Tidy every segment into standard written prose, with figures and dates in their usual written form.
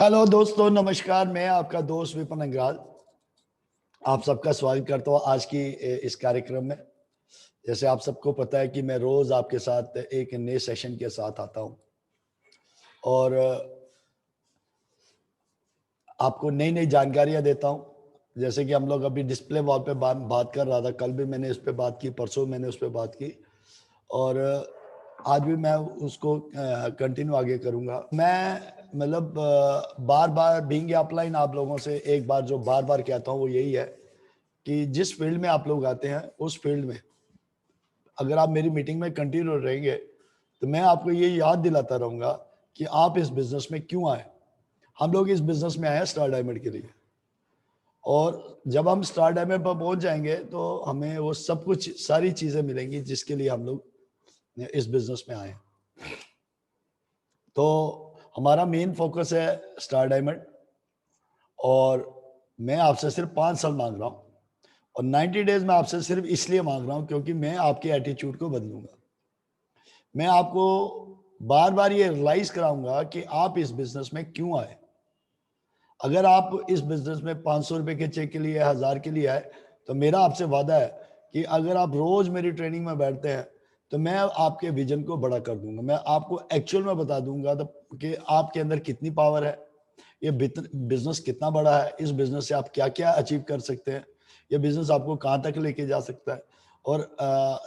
Hello दोस्तों, नमस्कार। मैं आपका दोस्त विपिन अंग्राल आप सबका स्वागत करता हूँ आज की इस कार्यक्रम में। जैसे आप सबको पता है कि मैं रोज आपके साथ एक नए सेशन के साथ आता हूँ और आपको नई नई जानकारियां देता हूँ। जैसे कि हम लोग अभी डिस्प्ले वॉल पे बात कर रहा था, कल भी मैंने इस पे बात की, परसों मैंने उस पे बात की और आज भी मैं उसको कंटिन्यू आगे करूंगा। मैं मतलब बार बार बीइंग अपलाइन आप लोगों से एक बार जो बार बार कहता हूँ वो यही है कि जिस फील्ड में आप लोग आते हैं उस फील्ड में अगर आप मेरी मीटिंग में कंटिन्यू रहेंगे तो मैं आपको ये याद दिलाता रहूंगा कि आप इस बिजनेस में क्यों आए। हम लोग इस बिजनेस में आए हैं स्टार डायमंड के लिए, और जब हम स्टार डायमंड पर पहुंच जाएंगे तो हमें वो सब कुछ सारी चीजें मिलेंगी जिसके लिए हम लोग इस बिजनेस में आए हैं। तो हमारा मेन फोकस है स्टार डायमंड, और मैं आपसे सिर्फ 5 साल मांग रहा हूँ और 90 डेज में आपसे सिर्फ इसलिए मांग रहा हूँ क्योंकि मैं आपके एटीट्यूड को बदलूंगा। मैं आपको बार बार ये रियलाइज कराऊंगा कि आप इस बिजनेस में क्यों आए। अगर आप इस बिजनेस में 500 रुपए के चेक के लिए, 1000 के लिए आए, तो मेरा आपसे वादा है कि अगर आप रोज मेरी ट्रेनिंग में बैठते हैं तो मैं आपके विजन को बड़ा कर दूंगा। मैं आपको एक्चुअल में बता दूंगा तो कि आपके अंदर कितनी पावर है, ये बिजनेस कितना बड़ा है, इस बिजनेस से आप क्या क्या अचीव कर सकते हैं, ये बिजनेस आपको कहाँ तक लेके जा सकता है। और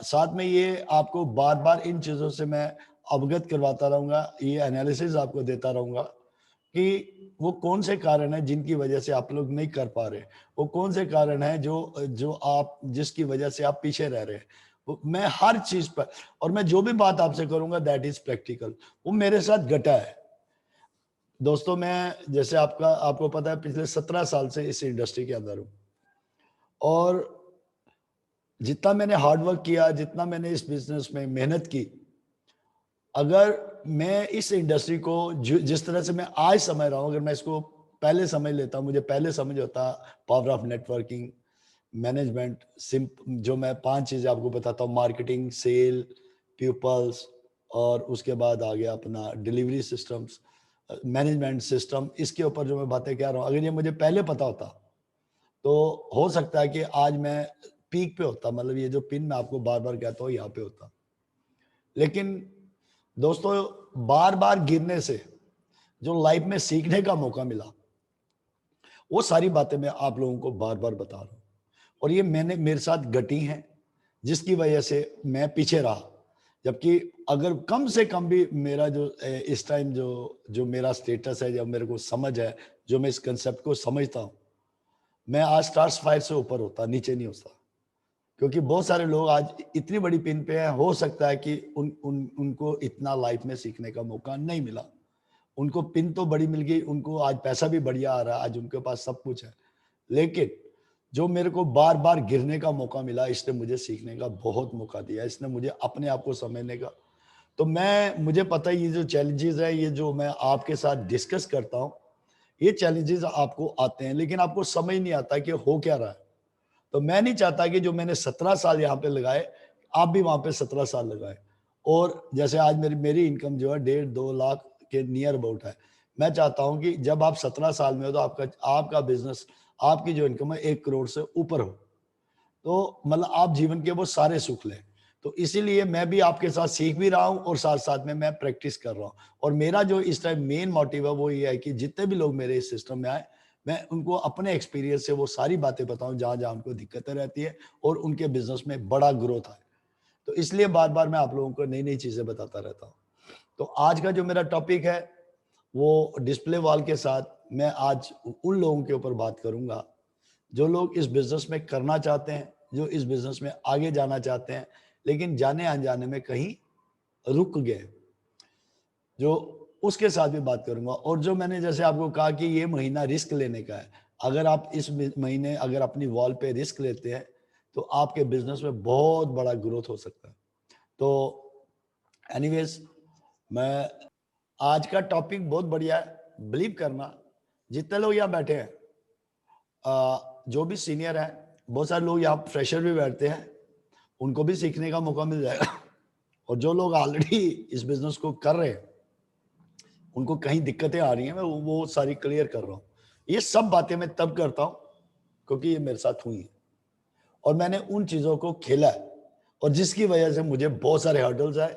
साथ में ये आपको बार बार इन चीज़ों से मैं अवगत करवाता रहूंगा, ये एनालिसिस आपको देता रहूंगा कि वो कौन से कारण हैं जिनकी वजह से आप लोग नहीं कर पा रहे, वो कौन से कारण हैं जो जो आप जिसकी वजह से आप पीछे रह रहे हैं। मैं हर चीज पर, और मैं जो भी बात आपसे करूंगा दैट इज प्रैक्टिकल, वो मेरे साथ घटा है। दोस्तों, मैं जैसे आपको पता है पिछले 17 साल से इस इंडस्ट्री के अंदर हूँ, और जितना मैंने हार्ड वर्क किया, जितना मैंने इस बिजनेस में मेहनत की, अगर मैं इस इंडस्ट्री को जिस तरह से मैं आज समझ रहा हूँ, अगर मैं इसको पहले समझ लेता, मुझे पहले समझ होता पावर ऑफ नेटवर्किंग, मैनेजमेंट, सिंप जो मैं 5 चीजें आपको बताता हूँ, मार्केटिंग, सेल, पीपल्स, और उसके बाद आ गया अपना डिलीवरी सिस्टम्स, मैनेजमेंट सिस्टम, इसके ऊपर जो मैं बातें कह रहा हूँ, अगर ये मुझे पहले पता होता तो हो सकता है कि आज मैं पीक पे होता, मतलब ये जो पिन मैं आपको बार बार कहता हूँ यहाँ पे होता। लेकिन दोस्तों, बार बार गिरने से जो लाइफ में सीखने का मौका मिला, वो सारी बातें मैं आप लोगों को बार बार बता रहा हूँ, और ये मैंने मेरे साथ घटी हैं जिसकी वजह से मैं पीछे रहा। जबकि अगर कम से कम भी मेरा जो इस टाइम जो जो मेरा स्टेटस है, जब मेरे को समझ है, जो मैं इस कंसेप्ट को समझता हूँ, मैं आज स्टार्स 5 से ऊपर होता, नीचे नहीं होता। क्योंकि बहुत सारे लोग आज इतनी बड़ी पिन पे हैं, हो सकता है कि उनको इतना लाइफ में सीखने का मौका नहीं मिला। उनको पिन तो बड़ी मिल गई, उनको आज पैसा भी बढ़िया आ रहा है, आज उनके पास सब कुछ है। लेकिन जो मेरे को बार बार गिरने का मौका मिला, इसने मुझे सीखने का बहुत मौका दिया, इसने मुझे अपने आप को समझने का। तो मुझे पता है ये जो चैलेंजेस है, ये जो मैं आपके साथ डिस्कस करता हूँ, ये चैलेंजेस आपको आते हैं, लेकिन आपको समझ नहीं आता कि हो क्या रहा है। तो मैं नहीं चाहता कि जो मैंने 17 साल यहाँ पे लगाए, आप भी वहां पे 17 साल लगाए। और जैसे आज मेरी मेरी इनकम जो है 1.5-2 लाख के नियर अबाउट है। मैं चाहता हूं कि जब आप 17 साल में हो तो आपका आपका बिजनेस, आपकी जो इनकम है 1 करोड़ से ऊपर हो, तो मतलब आप जीवन के वो सारे सुख लें। तो इसीलिए मैं भी आपके साथ सीख भी रहा हूं और साथ साथ में मैं प्रैक्टिस कर रहा हूं। और मेरा जो इस टाइम मेन मोटिव है वो ये है कि जितने भी लोग मेरे इस सिस्टम में आए, मैं उनको अपने एक्सपीरियंस से वो सारी बातें बताऊं जहां जहां उनको दिक्कतें रहती है, और उनके बिजनेस में बड़ा ग्रोथ आए। तो इसलिए बार बार मैं आप लोगों को नई नई चीजें बताता रहता हूँ। तो आज का जो मेरा टॉपिक है वो डिस्प्ले वॉल के साथ मैं आज उन लोगों के ऊपर बात करूंगा जो लोग इस बिजनेस में करना चाहते हैं, जो इस बिजनेस में आगे जाना चाहते हैं, लेकिन जाने अनजाने में कहीं रुक गए, जो उसके साथ भी बात करूंगा। और जो मैंने जैसे आपको कहा कि ये महीना रिस्क लेने का है, अगर आप इस महीने अगर अपनी वॉल पे रिस्क लेते हैं तो आपके बिजनेस में बहुत बड़ा ग्रोथ हो सकता है। तो एनीवेज, मैं आज का टॉपिक बहुत बढ़िया है। बिलीव करना, जितने लोग यहाँ बैठे हैं, जो भी सीनियर है, बहुत सारे लोग यहाँ फ्रेशर भी बैठते हैं, उनको भी सीखने का मौका मिल जाएगा। और जो लोग ऑलरेडी इस बिजनेस को कर रहे हैं उनको कहीं दिक्कतें आ रही हैं, मैं वो सारी क्लियर कर रहा हूँ। ये सब बातें मैं तब करता हूँ क्योंकि ये मेरे साथ हुई है और मैंने उन चीजों को खेला है और जिसकी वजह से मुझे बहुत सारे हर्डल्स आए,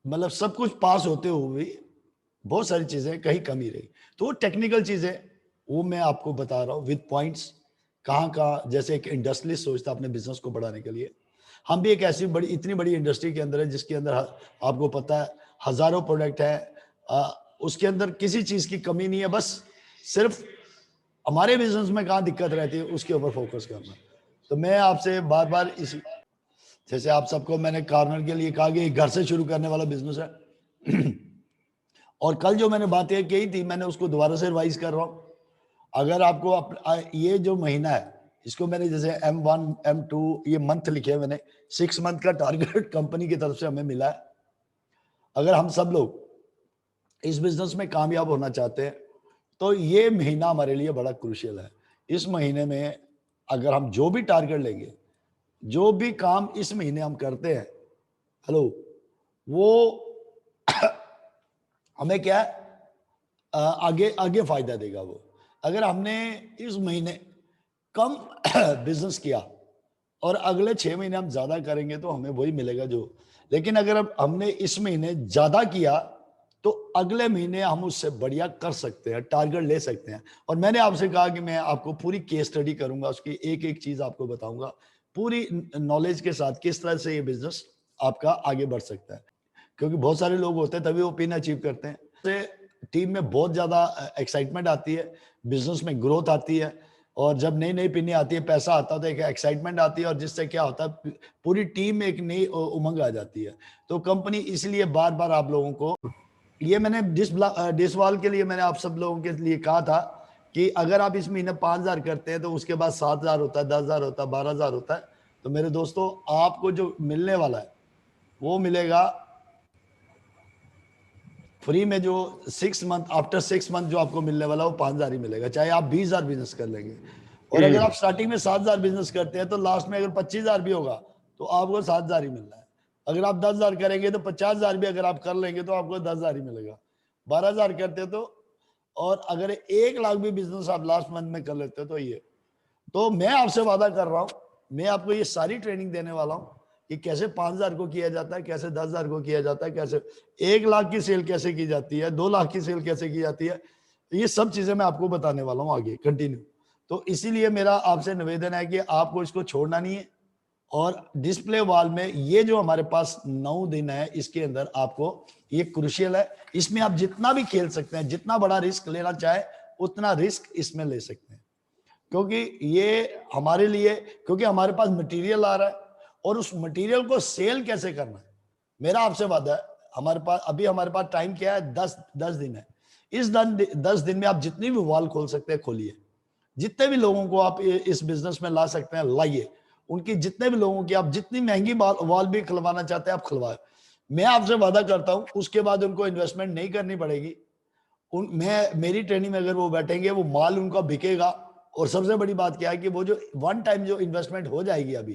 मतलब सब कुछ पास होते हुए भी बहुत सारी चीजें कहीं कमी रही। तो वो टेक्निकल चीजें वो मैं आपको बता रहा हूँ विद पॉइंट्स, कहाँ कहाँ, जैसे एक इंडस्ट्रियलिस्ट सोचता अपने बिजनेस को बढ़ाने के लिए, हम भी एक ऐसी बड़ी इतनी बड़ी इंडस्ट्री के अंदर है जिसके अंदर आपको पता है हजारों प्रोडक्ट है, उसके अंदर किसी चीज की कमी नहीं है, बस सिर्फ हमारे बिजनेस में कहाँ दिक्कत रहती है उसके ऊपर फोकस करना। तो मैं आपसे बार बार इसी, जैसे आप सबको मैंने कॉर्नर के लिए कहा कि घर से शुरू करने वाला बिजनेस है और कल जो मैंने बातें कही थी मैंने उसको दोबारा से रिवाइज कर रहा हूँ। अगर आपको ये जो महीना है इसको मैंने जैसे M1 M2 ये मंथ लिखे हैं मैंने, 6 मंथ का टारगेट कंपनी की तरफ से हमें मिला है। अगर हम सब लोग इस बिजनेस में कामयाब होना चाहते हैं तो ये महीना हमारे लिए बड़ा क्रूशियल है। इस महीने में अगर हम जो भी टारगेट लेंगे, जो भी काम इस महीने हम करते हैं, हेलो, वो हमें क्या है, आगे आगे फायदा देगा। वो अगर हमने इस महीने कम बिजनेस किया और अगले 6 महीने हम ज्यादा करेंगे तो हमें वही मिलेगा जो, लेकिन अगर अब हमने इस महीने ज्यादा किया तो अगले महीने हम उससे बढ़िया कर सकते हैं, टारगेट ले सकते हैं। और मैंने आपसे कहा कि मैं आपको पूरी केस स्टडी करूंगा, उसकी एक एक चीज आपको बताऊंगा पूरी नॉलेज के साथ किस तरह से ये बिजनेस आपका आगे बढ़ सकता है। क्योंकि बहुत सारे लोग होते हैं तभी वो पिन अचीव करते हैं, से टीम में बहुत ज्यादा एक्साइटमेंट आती है, बिजनेस में ग्रोथ आती है और जब नई नई पिनें आती है, पैसा आता है तो एक एक्साइटमेंट आती है और जिससे क्या होता है पूरी टीम में एक नई उमंग आ जाती है। तो कंपनी इसलिए बार बार आप लोगों को, ये मैंने डिसवाल के लिए मैंने आप सब लोगों के लिए कहा था कि अगर आप इस महीने 5,000 करते हैं तो उसके बाद 7,000 होता है, 10,000 होता है, 12,000 होता है। तो मेरे दोस्तों आपको जो मिलने वाला है वो मिलेगा फ्री में, जो 6 मंथ आफ्टर 6 मंथ जो आपको मिलने वाला वो 5,000 ही मिलेगा, चाहे आप 20,000 बिजनेस कर लेंगे। और अगर आप स्टार्टिंग में 7,000 बिजनेस करते हैं तो लास्ट में अगर 25,000 भी होगा तो आपको 7,000 ही मिलना है। अगर आप 10,000 करेंगे तो 50,000 भी अगर आप कर लेंगे तो आपको 10,000 ही मिलेगा। 12,000 करते तो, और अगर 1 लाख भी बिजनेस आप लास्ट मंथ में कर लेते हो तो ये, तो मैं आपसे वादा कर रहा हूं, मैं आपको ये सारी ट्रेनिंग देने वाला हूं कि कैसे 5,000 को किया जाता है, कैसे 10,000 को किया जाता है, कैसे 1 लाख की सेल कैसे की जाती है, 2 लाख की सेल कैसे की जाती है, ये सब चीजें मैं आपको बताने वाला हूं आगे कंटिन्यू। तो इसीलिए मेरा आपसे निवेदन है कि आपको इसको छोड़ना नहीं है और डिस्प्ले वॉल में ये जो हमारे पास 9 दिन है इसके अंदर आपको, ये क्रूशियल है, इसमें आप जितना भी खेल सकते हैं, जितना बड़ा रिस्क लेना चाहे उतना रिस्क इसमें ले सकते हैं। क्योंकि ये हमारे लिए, क्योंकि हमारे पास मटेरियल आ रहा है और उस मटेरियल को सेल कैसे करना है, मेरा आपसे वादा है। हमारे पास टाइम क्या है, 10 दिन है। इस 10 दिन में आप जितनी भी वॉल खोल सकते हैं खोलिए, जितने भी लोगों को आप इस बिजनेस में ला सकते हैं लाइए, उनकी जितने भी लोगों की आप जितनी महंगी वॉल भी खुलवाना चाहते हैं आप खुलवाए। मैं आपसे वादा करता हूं उसके बाद उनको इन्वेस्टमेंट नहीं करनी पड़ेगी। मेरी ट्रेनिंग में अगर वो बैठेंगे वो माल उनका बिकेगा। और सबसे बड़ी बात क्या है कि वो जो वन टाइम जो इन्वेस्टमेंट हो जाएगी अभी,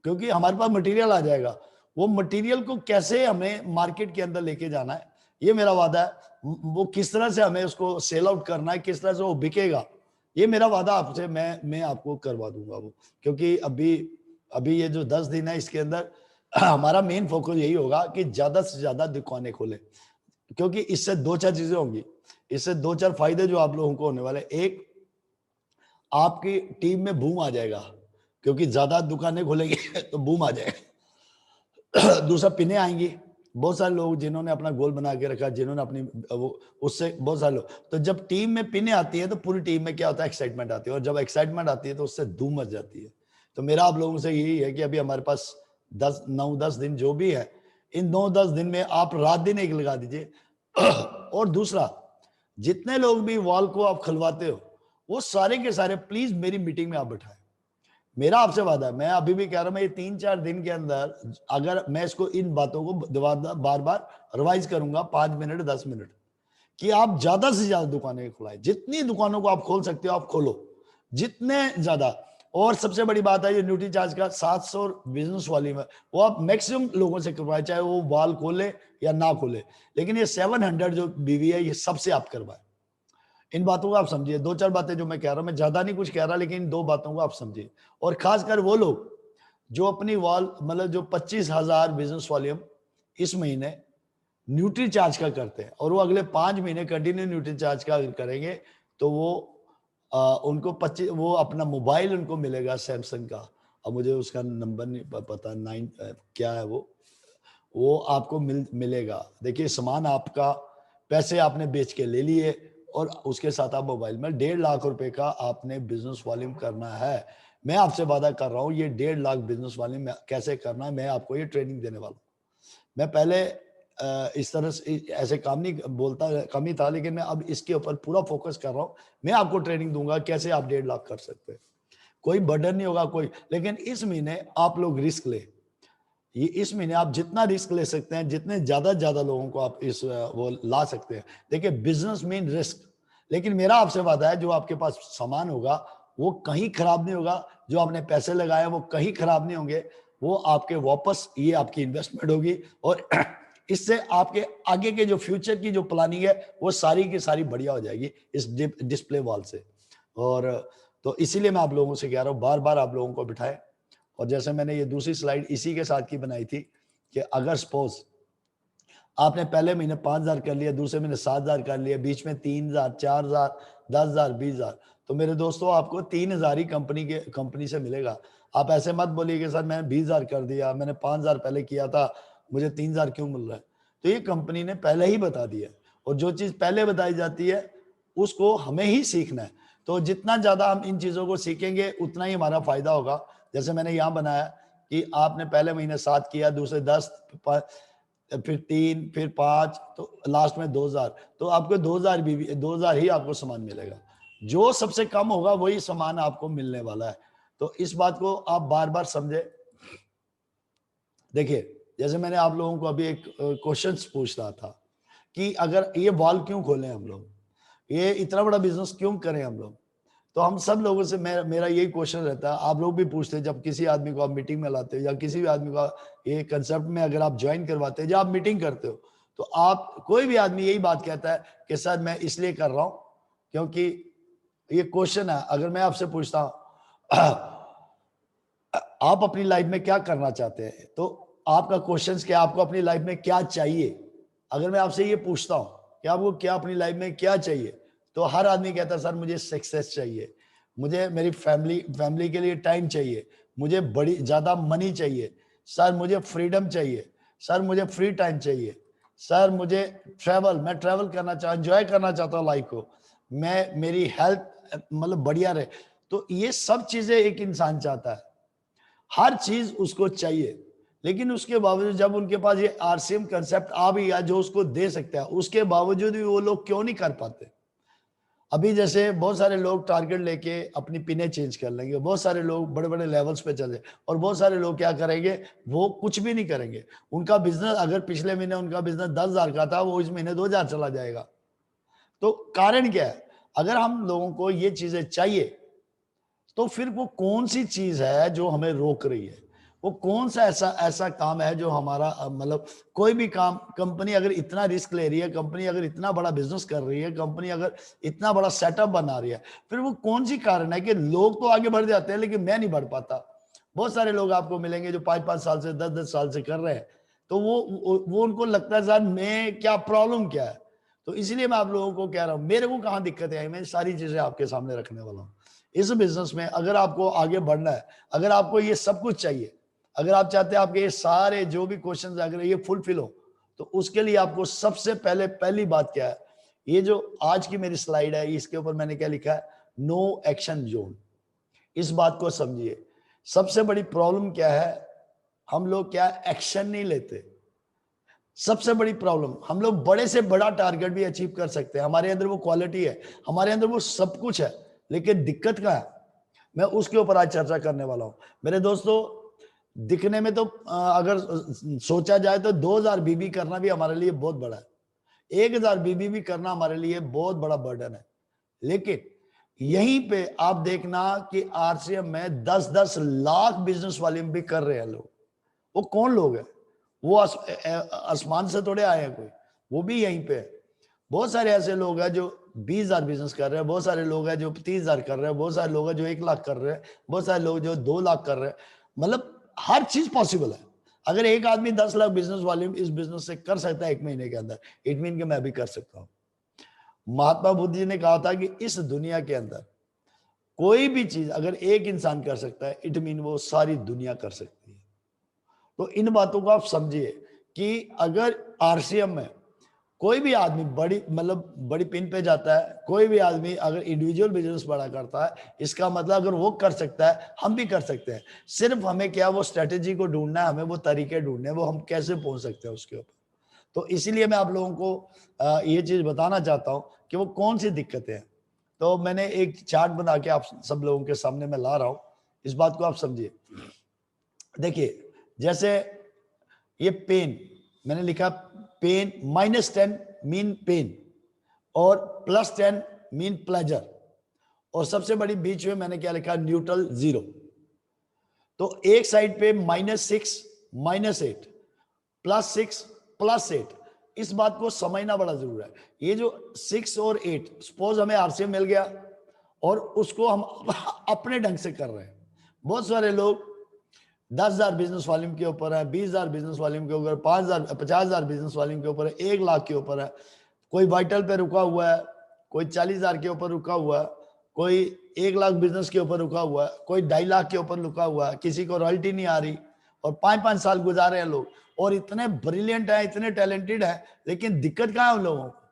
क्योंकि हमारे पास मटेरियल आ जाएगा, वो मटेरियल को कैसे हमें मार्केट के अंदर लेके जाना है ये मेरा वादा है। वो किस तरह से हमें उसको सेल आउट करना है, किस तरह से वो बिकेगा, ये मेरा वादा आपसे मैं आपको करवा दूंगा वो। क्योंकि अभी अभी ये जो 10 दिन है इसके अंदर हमारा मेन फोकस यही होगा कि ज्यादा से ज्यादा दुकानें खोले, क्योंकि इससे 2-4 चीजें होंगी। इससे 2-4 फायदे जो आप लोगों को होने वाले, एक, आपकी टीम में बूम आ जाएगा, क्योंकि ज्यादा दुकानें खोलेंगे तो बूम आ जाएगा। दूसरा, पिने आएंगी, बहुत सारे लोग जिन्होंने अपना गोल बना के रखा, जिन्होंने अपनी वो, उससे बहुत सारे लोग, तो जब टीम में पिने आती है तो पूरी टीम में क्या होता है, एक्साइटमेंट आती है, और जब एक्साइटमेंट आती है तो उससे धूम मच जाती है। तो मेरा आप लोगों से यही है कि अभी हमारे पास 9-10 दिन जो भी है, इन 9-10 दिन में आप रात दिन एक लगा दीजिए। और दूसरा, जितने लोग भी वॉल को आप खुलवाते हो वो सारे के सारे प्लीज मेरी मीटिंग में आप बैठाएं। मेरा आपसे वादा है, मैं अभी भी कह रहा हूं, मैं ये 3-4 दिन के अंदर अगर मैं इसको, इन बातों को बार बार रिवाइज करूंगा 5 मिनट 10 मिनट, कि आप ज्यादा से ज्यादा दुकानें खुलाएं, जितनी दुकानों को आप खोल सकते हो आप खोलो, जितने ज्यादा। और सबसे बड़ी बात है ये न्यूट्री चार्ज का 700 बिजनेस वॉल्यूम है, वो आप मैक्सिमम लोगों से करवाए, चाहे वो वाल खोले या ना खोले, लेकिन ये 700 जो बीवी है ये सबसे आप करवाए। इन बातों को आप समझिए, 2-4 बातें जो मैं कह रहा हूं, मैं ज्यादा नहीं कुछ कह रहा, लेकिन इन 2 बातों को आप समझिए। और खासकर वो लोग जो अपनी वॉल मतलब जो 25,000 बिजनेस वॉल्यूम इस महीने न्यूट्री चार्ज का करते हैं और वो अगले 5 महीने कंटिन्यू न्यूट्री चार्ज का करेंगे, तो वो उनको 25 वो अपना मोबाइल उनको मिलेगा सैमसंग का। अब मुझे उसका नंबर नहीं पता, 9 क्या है वो आपको मिलेगा। देखिए सामान आपका, पैसे आपने बेच के ले लिए और उसके साथ आप मोबाइल में 1.5 लाख रुपए का आपने बिजनेस वॉल्यूम करना है। मैं आपसे वादा कर रहा हूं ये 1.5 लाख बिजनेस वॉल्यूम कैसे करना है, मैं आपको ये ट्रेनिंग देने वाला हूं। मैं पहले इस तरह से ऐसे काम नहीं बोलता, कम ही था, लेकिन मैं अब इसके ऊपर पूरा फोकस कर रहा हूं। मैं आपको ट्रेनिंग दूंगा कैसे आप 1.5 लाख कर सकते हैं। कोई बर्डन नहीं होगा कोई, लेकिन इस महीने आप लोग रिस्क ले। ये इस महीने आप जितना रिस्क ले सकते हैं, जितने ज्यादा लोगों को आप इस वो ला सकते हैं। देखिए बिजनेस मीन रिस्क, लेकिन मेरा आपसे वादा है जो आपके पास सामान होगा वो कहीं खराब नहीं होगा, जो आपने पैसे लगाए वो कहीं खराब नहीं होंगे, वो आपके वापस, ये आपकी इन्वेस्टमेंट होगी और इससे आपके आगे के जो फ्यूचर की जो प्लानिंग है वो सारी की सारी बढ़िया हो जाएगी इस डिस्प्ले वॉल से। और तो इसीलिए मैं आप लोगों से कह रहा हूँ बार बार आप लोगों को बिठाएं। और जैसे मैंने ये दूसरी स्लाइड इसी के साथ की बनाई थी कि अगर सपोज आपने पहले महीने 5,000 कर लिया, दूसरे महीने 7,000 कर लिया, बीच में 3,000, 4,000, 10,000, 20,000, तो मेरे दोस्तों आपको 3,000 ही कंपनी से मिलेगा। आप ऐसे मत बोलिए कि सर मैंने 20,000 कर दिया, मैंने 5,000 पहले किया था, मुझे 3,000 क्यों मिल रहा है। तो ये कंपनी ने पहले ही बता दिया, और जो चीज पहले बताई जाती है उसको हमें ही सीखना है। तो जितना ज्यादा हम इन चीजों को सीखेंगे उतना ही हमारा फायदा होगा। जैसे मैंने यहाँ बनाया कि आपने पहले महीने 7 किया, दूसरे 10, फिर 3, फिर 5, तो लास्ट में 2,000, तो आपको 2,000 भी 2,000 ही आपको सामान मिलेगा। जो सबसे कम होगा वही सामान आपको मिलने वाला है। तो इस बात को आप बार बार समझे। देखिए जैसे मैंने आप लोगों को अभी एक क्वेश्चंस पूछ रहा था कि अगर ये वॉल क्यों खोलें हम लोग, ये इतना बड़ा बिजनेस क्यों करें हम लोग। तो हम सब लोगों से मेरा यही क्वेश्चन रहता है, आप लोग भी पूछते हैं जब किसी आदमी को आप मीटिंग में लाते हो या किसी भी आदमी का ये कंसेप्ट में अगर आप ज्वाइन करवाते हैं, जब आप मीटिंग करते हो, तो आप कोई भी आदमी यही बात कहता है कि सर मैं इसलिए कर रहा हूं क्योंकि ये क्वेश्चन है। अगर मैं आपसे पूछता हूं आप अपनी लाइफ में क्या करना चाहते हैं, तो आपका क्वेश्चन क्या, आपको अपनी लाइफ में क्या चाहिए। अगर मैं आपसे ये पूछता हूं कि आपको क्या अपनी लाइफ में क्या चाहिए, तो हर आदमी कहता है सर मुझे सक्सेस चाहिए, मुझे मेरी फैमिली के लिए टाइम चाहिए, मुझे बड़ी ज्यादा मनी चाहिए, सर मुझे फ्रीडम चाहिए, सर मुझे फ्री टाइम चाहिए, सर मुझे मैं ट्रैवल करना एंजॉय करना चाहता हूँ लाइफ को, मैं मेरी हेल्थ मतलब बढ़िया रहे। तो ये सब चीजें एक इंसान चाहता है, हर चीज उसको चाहिए, लेकिन उसके बावजूद जब उनके पास ये आरसीएम कंसेप्ट आ भी गया जो उसको दे सकता है, उसके बावजूद भी वो लोग क्यों नहीं कर पाते। अभी जैसे बहुत सारे लोग टारगेट लेके अपनी पिने चेंज कर लेंगे, बहुत सारे लोग बड़े बड़े लेवल्स पे चले, और बहुत सारे लोग क्या करेंगे, वो कुछ भी नहीं करेंगे। उनका बिजनेस अगर पिछले महीने उनका बिजनेस 10,000 का था, वो इस महीने 2,000 चला जाएगा। तो कारण क्या है, अगर हम लोगों को ये चीजें चाहिए तो फिर वो कौन सी चीज है जो हमें रोक रही है, वो कौन सा ऐसा ऐसा काम है जो हमारा मतलब कोई भी काम, कंपनी अगर इतना रिस्क ले रही है, कंपनी अगर इतना बड़ा बिजनेस कर रही है, कंपनी अगर इतना बड़ा सेटअप बना रही है, फिर वो कौन सी कारण है कि लोग तो आगे बढ़ जाते हैं लेकिन मैं नहीं बढ़ पाता। बहुत सारे लोग आपको मिलेंगे जो 5-5 साल से 10-10 साल से कर रहे हैं, तो वो उनको लगता है सर मैं क्या प्रॉब्लम क्या है। तो इसलिए मैं आप लोगों को कह रहा हूं मेरे को कहाँ दिक्कतें आई, मैं सारी चीजें आपके सामने रखने वाला हूँ। इस बिजनेस में अगर आपको आगे बढ़ना है, अगर आपको ये सब कुछ चाहिए, अगर आप चाहते हैं आपके ये सारे जो भी क्वेश्चन अगर ये फुलफिल हो, तो उसके लिए आपको सबसे पहले पहली बात क्या है, ये जो आज की मेरी स्लाइड है इसके ऊपर मैंने क्या लिखा है, नो एक्शन जोन। इस बात को समझिए, सबसे बड़ी प्रॉब्लम क्या है, हम लोग क्या एक्शन नहीं लेते। सबसे बड़ी प्रॉब्लम, हम लोग बड़े से बड़ा टारगेट भी अचीव कर सकते हैं, हमारे अंदर वो क्वालिटी है, हमारे अंदर वो सब कुछ है, लेकिन दिक्कत क्या है, मैं उसके ऊपर आज चर्चा करने वाला हूं। मेरे दोस्तों दिखने में तो अगर सोचा जाए तो 2,000 बीबी करना भी हमारे लिए बहुत बड़ा है, 1,000 बीबी भी करना हमारे लिए बहुत बड़ा बर्डन है। लेकिन यहीं पे आप देखना कि आरसीएम में 10-10 लाख बिजनेस वॉल्यूम भी कर रहे हैं लोग। वो कौन लोग हैं? वो आसमान से थोड़े आए हैं कोई, वो भी यहीं पे है। बहुत सारे ऐसे लोग हैं जो 20,000 बिजनेस कर रहे हैं, बहुत सारे लोग हैं जो 30,000 कर रहे हैं, बहुत सारे लोग हैं जो 1 लाख कर रहे हैं, बहुत सारे लोग जो 2 लाख कर रहे हैं। मतलब हर चीज पॉसिबल है। अगर एक आदमी 10 लाख बिजनेस वॉल्यूम इस बिजनेस से कर सकता है 1 महीने के अंदर, इट मीन कि मैं भी कर सकता हूं। महात्मा बुद्ध जी ने कहा था कि इस दुनिया के अंदर कोई भी चीज अगर एक इंसान कर सकता है, इट मीन वो सारी दुनिया कर सकती है। तो इन बातों को आप समझिए कि अगर आरसीएम में कोई भी आदमी बड़ी मतलब बड़ी पिन पे जाता है, कोई भी आदमी अगर इंडिविजुअल बिजनेस बड़ा करता है, इसका मतलब अगर वो कर सकता है, हम भी कर सकते हैं। सिर्फ हमें क्या वो स्ट्रेटेजी को ढूंढना है, हमें वो तरीके ढूंढने हैं, वो हम कैसे पहुंच सकते हैं उसके ऊपर। तो इसीलिए मैं आप लोगों को ये चीज बताना चाहता हूं कि वो कौन सी दिक्कतें हैं। तो मैंने एक चार्ट बना के आप सब लोगों के सामने मैं ला रहा हूं, इस बात को आप समझिए। देखिए, जैसे ये पेन मैंने लिखा, पेन -10 मीन पेन और +10 मीन प्लेजर, और सबसे बड़ी बीच में मैंने क्या लिखा, न्यूट्रल 0। तो एक साइड पे -6 -8 +6 +8, इस बात को समझना बड़ा जरूरी है। ये जो 6 और 8, सपोज हमें आरसीएम मिल गया और उसको हम अपने ढंग से कर रहे हैं। बहुत सारे लोग 10,000 बिजनेस वॉल्यूम के ऊपर है, 20,000 बिजनेस वॉल्यूम के ऊपर, 5,000 50,000 बिजनेस वॉल्यूम के ऊपर है, 1 लाख के ऊपर है। कोई वाइटल पे रुका हुआ है, कोई 40,000 के ऊपर रुका हुआ है, कोई 1 लाख बिजनेस के ऊपर रुका हुआ है, कोई 2.5 लाख के ऊपर रुका हुआ है, किसी को रॉयल्टी नहीं आ रही, और 5-5 साल गुजारे हैं लोग, और इतने ब्रिलियंट है, इतने टैलेंटेड है, लेकिन दिक्कत कहाँ है उन लोगों को?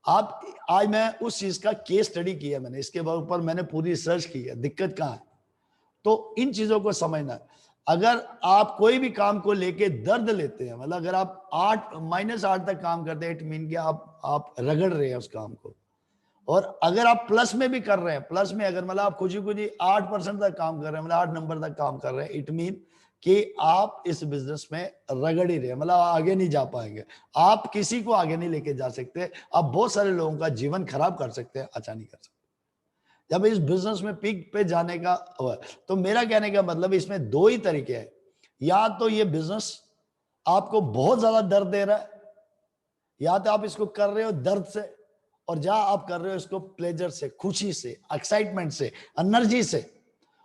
आप आज मैं उस चीज का केस स्टडी किया, मैंने इसके ऊपर मैंने पूरी रिसर्च की है, दिक्कत कहाँ है। तो इन चीजों को समझना है। अगर आप कोई भी काम को लेके दर्द लेते हैं, मतलब अगर आप -8 तक काम करते हैं, इट मीन कि आप रगड़ रहे हैं उस काम को। और अगर आप प्लस में भी कर रहे हैं, प्लस में अगर मतलब आप खुशी खुशी 8% तक काम कर रहे हैं, मतलब 8 नंबर तक काम कर रहे हैं, इट मीन कि आप इस बिजनेस में रगड़ ही रहे हैं, मतलब आगे नहीं जा पाएंगे। आप किसी को आगे नहीं लेके जा सकते, आप बहुत सारे लोगों का जीवन खराब कर सकते हैं, अच्छा नहीं कर सकते जब इस बिजनेस में पीक पे जाने का हुआ। तो मेरा कहने का मतलब इसमें 2 ही तरीके हैं, या तो ये बिजनेस आपको बहुत ज्यादा दर्द दे रहा है, या तो आप इसको कर रहे हो दर्द से, और जहां आप कर रहे हो इसको प्लेजर से, खुशी से, एक्साइटमेंट से, एनर्जी से।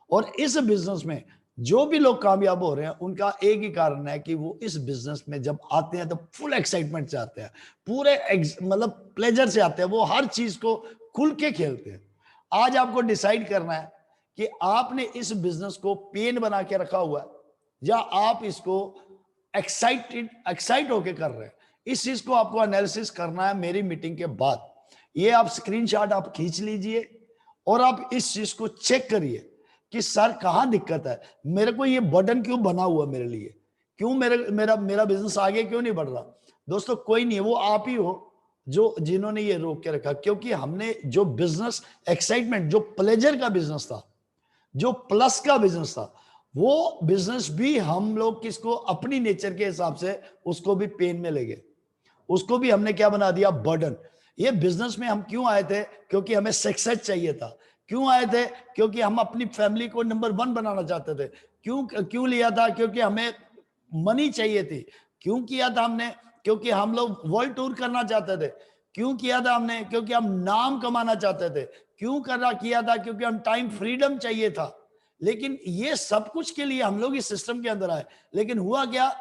और इस बिजनेस में जो भी लोग कामयाब हो रहे हैं, उनका एक ही कारण है कि वो इस बिजनेस में जब आते हैं तो फुल एक्साइटमेंट से आते हैं, पूरे मतलब प्लेजर से आते हैं, वो हर चीज को खुल के खेलते हैं। आज आपको डिसाइड करना है कि आपने इस बिजनेस को पेन बना के रखा हुआ है, या आप इसको एक्साइट होके कर रहे हैं। इस चीज को आपको एनालिसिस करना है मेरी मीटिंग के बाद। ये आप स्क्रीनशॉट आप खींच लीजिए और आप इस चीज को चेक करिए कि सर कहां दिक्कत है, मेरे को ये बर्डन क्यों बना हुआ मेरे लिए, क्यों मेरा मेरा बिजनेस आगे क्यों नहीं बढ़ रहा। दोस्तों कोई नहीं, वो आप ही हो जो जिन्होंने ये रोक के रखा, क्योंकि हमने जो बिजनेस एक्साइटमेंट, जो प्लेजर का बिजनेस था, जो प्लस का बिजनेस था, वो बिजनेस भी हम लोग किसको अपनी नेचर के हिसाब से उसको भी पेन में ले गए, उसको भी हमने क्या बना दिया, बर्डन। ये बिजनेस में हम क्यों आए थे, क्योंकि हमें सक्सेस चाहिए था। क्यों आए थे, क्योंकि हम अपनी फैमिली को नंबर 1 बनाना चाहते थे। क्यों लिया था, क्योंकि हमें मनी चाहिए थी। क्यों किया था हमने, क्योंकि हम लोग वर्ल्ड टूर करना चाहते थे। क्यों किया था हमने, क्योंकि हम नाम कमाना चाहते थे। क्यों करना किया था, क्योंकि हम टाइम फ्रीडम चाहिए था। लेकिन ये सब कुछ के लिए हम लोग इस सिस्टम के अंदर आए, लेकिन हुआ क्या,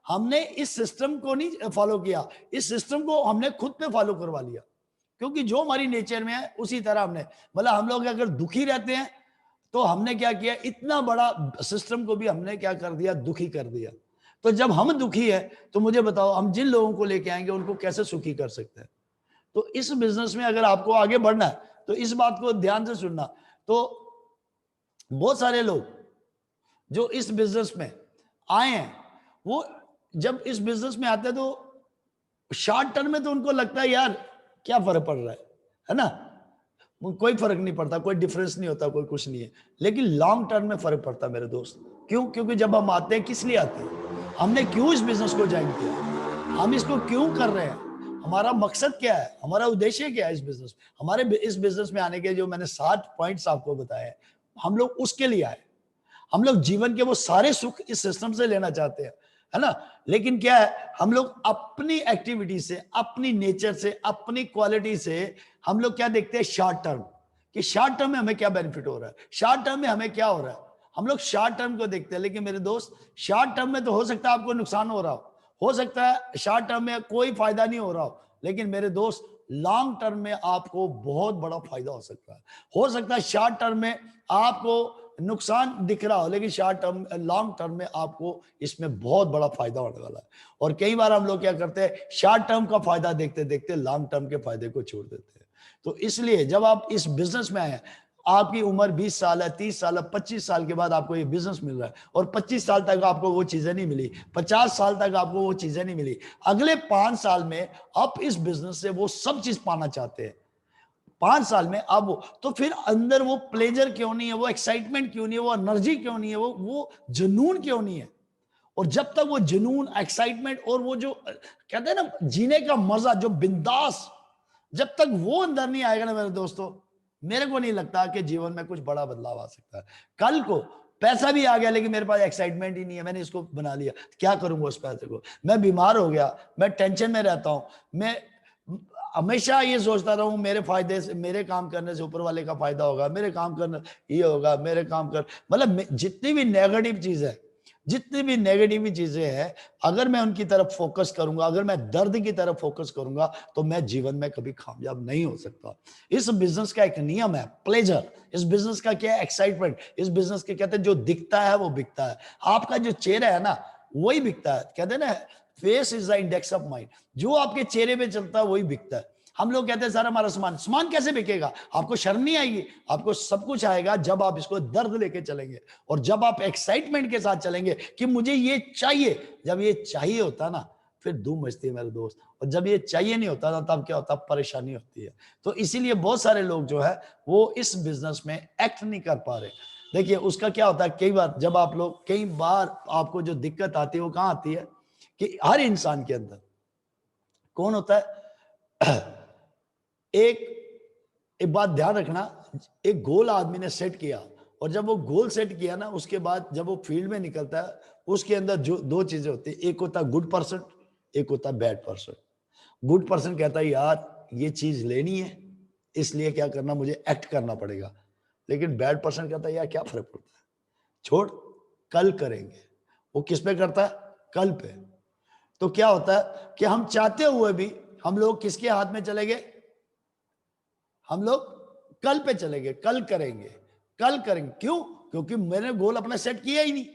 हमने इस सिस्टम को नहीं फॉलो किया, इस सिस्टम को हमने खुद पे फॉलो करवा लिया, क्योंकि जो हमारी नेचर में है उसी तरह हमने, मतलब हम लोग अगर दुखी रहते हैं तो हमने क्या किया, इतना बड़ा सिस्टम को भी हमने क्या कर दिया, दुखी कर दिया। तो जब हम दुखी है तो मुझे बताओ हम जिन लोगों को लेके आएंगे उनको कैसे सुखी कर सकते हैं। तो इस बिजनेस में अगर आपको आगे बढ़ना है तो इस बात को ध्यान से सुनना। तो बहुत सारे लोग जो इस बिजनेस में आए हैं, वो जब इस बिजनेस में आते हैं तो शॉर्ट टर्म में तो उनको लगता है यार क्या फर्क पड़ रहा है ना, कोई फर्क नहीं पड़ता, कोई डिफरेंस नहीं होता, कोई कुछ नहीं है। लेकिन लॉन्ग टर्म में फर्क पड़ता है मेरे दोस्त। क्यों? क्योंकि जब हम आते हैं, किस लिए आते हैं, हमने क्यों इस बिजनेस को ज्वाइन किया, हम इसको क्यों कर रहे हैं, हमारा मकसद क्या है, हमारा उद्देश्य क्या है इस बिजनेस में, हमारे इस बिजनेस में आने के जो मैंने 7 पॉइंट्स आपको बताए, हम लोग उसके लिए आए। हम लोग जीवन के वो सारे सुख इस सिस्टम से लेना चाहते हैं, है ना। लेकिन क्या है, हम लोग अपनी एक्टिविटी से, अपनी नेचर से, अपनी क्वालिटी से हम लोग क्या देखते हैं, शॉर्ट टर्म, कि शॉर्ट टर्म में हमें क्या बेनिफिट हो रहा है, शॉर्ट टर्म में हमें क्या हो रहा है, हम लोग शॉर्ट टर्म को देखते हैं। लेकिन मेरे दोस्त, शॉर्ट टर्म में तो हो सकता है आपको नुकसान हो सकता है शॉर्ट टर्म में कोई फायदा नहीं हो रहा हो, लेकिन मेरे दोस्त लॉन्ग टर्म में आपको बहुत बड़ा फायदा हो सकता है शॉर्ट टर्म में आपको नुकसान दिख रहा हो, लेकिन शॉर्ट टर्म लॉन्ग टर्म में आपको इसमें बहुत बड़ा फायदा होने वाला है। और कई बार हम लोग क्या करते हैं, शॉर्ट टर्म का फायदा देखते देखते लॉन्ग टर्म के फायदे को छोड़ देते हैं। तो इसलिए जब आप इस बिजनेस में आए, आपकी उम्र 20 साल है, 30 साल है, 25 साल के बाद आपको ये बिजनेस मिल रहा है, और 25 साल तक आपको वो चीजें नहीं मिली, 50 साल तक आपको वो चीजें नहीं मिली, अगले 5 साल में आप इस बिजनेस से वो सब चीज पाना चाहते हैं। 5 साल में अब तो फिर अंदर वो प्लेजर क्यों नहीं है, वो एक्साइटमेंट क्यों नहीं है, वो एनर्जी क्यों नहीं है, वो जुनून क्यों नहीं है। और जब तक वो जुनून, एक्साइटमेंट और वो जो कहते हैं ना जीने का मजा, जो बिंदास, जब तक वो अंदर नहीं आएगा ना मेरे दोस्तों, मेरे को नहीं लगता कि जीवन में कुछ बड़ा बदलाव आ सकता है। कल को पैसा भी आ गया लेकिन मेरे पास एक्साइटमेंट ही नहीं है, मैंने इसको बना लिया, क्या करूंगा उस पैसे को, मैं बीमार हो गया, मैं टेंशन में रहता हूं, मैं हमेशा ये सोचता रहूं मेरे फायदे से, मेरे काम करने से ऊपर वाले का फायदा होगा, मेरे काम करने ये होगा, मेरे काम कर, मतलब जितनी भी नेगेटिव चीज है, जितनी भी नेगेटिव चीजें हैं, अगर मैं उनकी तरफ फोकस करूंगा, अगर मैं दर्द की तरफ फोकस करूंगा, तो मैं जीवन में कभी कामयाब नहीं हो सकता। इस बिजनेस का एक नियम है, प्लेजर। इस बिजनेस का क्या है, एक्साइटमेंट। इस बिजनेस के कहते हैं जो दिखता है वो बिकता है, आपका जो चेहरा है ना वही बिकता है। कहते हैं ना, face is the index of mind, जो आपके चेहरे पे चलता है वही बिकता है। हम लोग कहते हैं सर हमारा सामान कैसे बिकेगा, आपको शर्म नहीं आएगी, आपको सब कुछ आएगा जब आप इसको दर्द लेके चलेंगे, और जब आप एक्साइटमेंट के साथ चलेंगे कि मुझे ये चाहिए। जब ये चाहिए होता ना, फिर धूम मचती है मेरे दोस्त, और जब ये चाहिए नहीं होता ना, तब क्या होता, परेशानी होती है। तो इसीलिए बहुत सारे लोग जो है वो इस बिजनेस में एक्ट नहीं कर पा रहे। देखिए उसका क्या होता है, कई बार जब आप लोग, कई बार आपको जो दिक्कत आती है वो कहां आती है, कि हर इंसान के अंदर कौन होता है एक एक बात ध्यान रखना, एक गोल आदमी ने सेट किया, और जब वो गोल सेट किया ना, उसके बाद जब वो फील्ड में निकलता है, उसके अंदर जो दो चीजें होती है, एक होता है गुड पर्सन, एक होता है बैड पर्सन। गुड पर्सन कहता है यार ये चीज लेनी है, इसलिए क्या करना, मुझे एक्ट करना पड़ेगा। लेकिन बैड पर्सन कहता है यार क्या फर्क पड़ता है, छोड़, कल करेंगे। वो किस पे करता है, कल पे। तो क्या होता है कि हम चाहते हुए भी हम लोग किसके हाथ में चले गए, हम लोग कल पे चले गए, कल करेंगे, कल करेंगे। क्यों, क्योंकि मैंने गोल अपना सेट किया ही नहीं।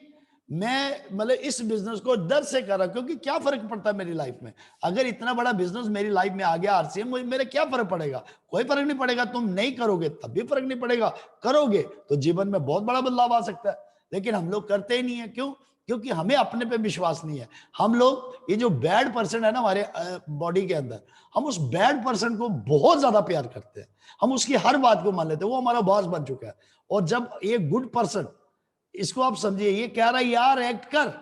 मैं मतलब इस बिजनेस को डर से कर रहा, क्योंकि क्या फर्क पड़ता है मेरी लाइफ में, अगर इतना बड़ा बिजनेस मेरी लाइफ में आ गया आरसीएम, मेरे क्या फर्क पड़ेगा, कोई फर्क नहीं पड़ेगा। तुम नहीं करोगे तब भी फर्क नहीं पड़ेगा, करोगे तो जीवन में बहुत बड़ा बदलाव आ सकता है। लेकिन हम लोग करते ही नहीं है, क्यों, क्योंकि हमें अपने पे विश्वास नहीं है। हम लोग, ये जो बैड पर्सन है ना हमारे बॉडी के अंदर, हम उस बैड पर्सन को बहुत ज्यादा प्यार करते हैं, हम उसकी हर बात को मान लेते हैं, वो हमारा बॉस बन चुका है। और जब ये गुड पर्सन, इसको आप समझिए, ये कह रहा है यार एक्ट कर,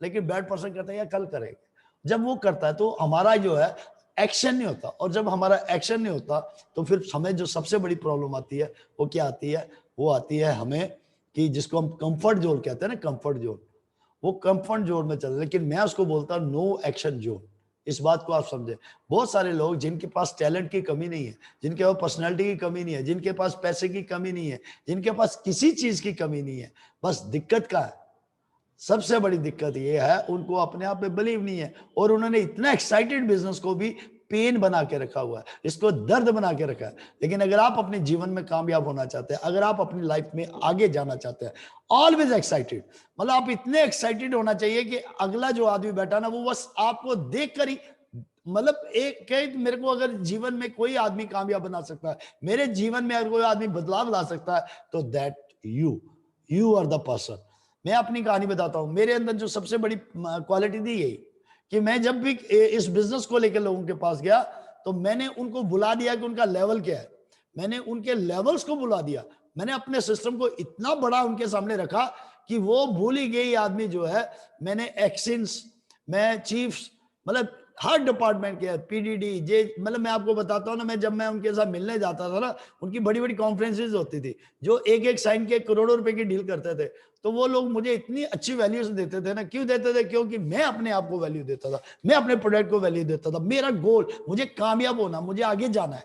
लेकिन बैड पर्सन कहता है यार कल करेंगे। जब वो करता है तो हमारा जो है एक्शन नहीं होता, और जब हमारा एक्शन नहीं होता तो फिर हमें जो सबसे बड़ी प्रॉब्लम आती है वो क्या आती है, वो आती है हमें कि जिसको हम कंफर्ट जोन कहते हैं ना, कंफर्ट जोन, वो कंफर्ट जोन में चल। लेकिन मैं उसको बोलता हूं नो एक्शन जोन। इस बात को आप समझे, बहुत सारे लोग जिनके पास टैलेंट की कमी नहीं है, जिनके पास पर्सनालिटी की कमी नहीं है, जिनके पास पैसे की कमी नहीं है, जिनके पास किसी चीज की कमी नहीं है, बस दिक्कत का है, सबसे बड़ी दिक्कत ये है उनको अपने आप में बिलीव नहीं है, और उन्होंने इतना एक्साइटेड बिजनेस को भी पेन बना के रखा हुआ है, इसको दर्द बना के रखा है। लेकिन अगर आप अपने जीवन में कामयाब होना चाहते हैं, अगर आप अपनी लाइफ में आगे जाना चाहते हैं, ऑलवेज एक्साइटेड, मतलब आप इतने एक्साइटेड होना चाहिए कि अगला जो आदमी बैठा ना, वो बस आपको देख कर ही, मतलब एक कहे मेरे को अगर जीवन में कोई आदमी कामयाब बना सकता है, मेरे जीवन में अगर कोई आदमी बदलाव ला सकता है, तो that you are the person. मैं अपनी कहानी बताता हूं, मेरे अंदर जो सबसे बड़ी क्वालिटी थी यही, कि मैं जब भी इस बिजनेस को लेकर लोगों के पास गया, तो मैंने उनको बुला दिया कि उनका लेवल क्या है, मैंने उनके लेवल्स को बुला दिया, मैंने अपने सिस्टम को इतना बड़ा उनके सामने रखा कि वो भूल ही गई आदमी जो है, मैंने एक्सिन्स, मैं चीफ्स, मतलब हर डिपार्टमेंट के पीडीडी जे, मतलब मैं आपको बताता हूँ ना, मैं जब मैं उनके साथ मिलने जाता था ना, उनकी बड़ी बड़ी कॉन्फ्रेंसेज होती थी, जो एक एक साइन के करोड़ों रुपए की डील करते थे, तो वो लोग मुझे इतनी अच्छी वैल्यूज देते थे ना। क्यों देते थे? क्योंकि मैं अपने आप को वैल्यू देता था, मैं अपने प्रोडक्ट को वैल्यू देता था। मेरा गोल, मुझे कामयाब होना, मुझे आगे जाना है,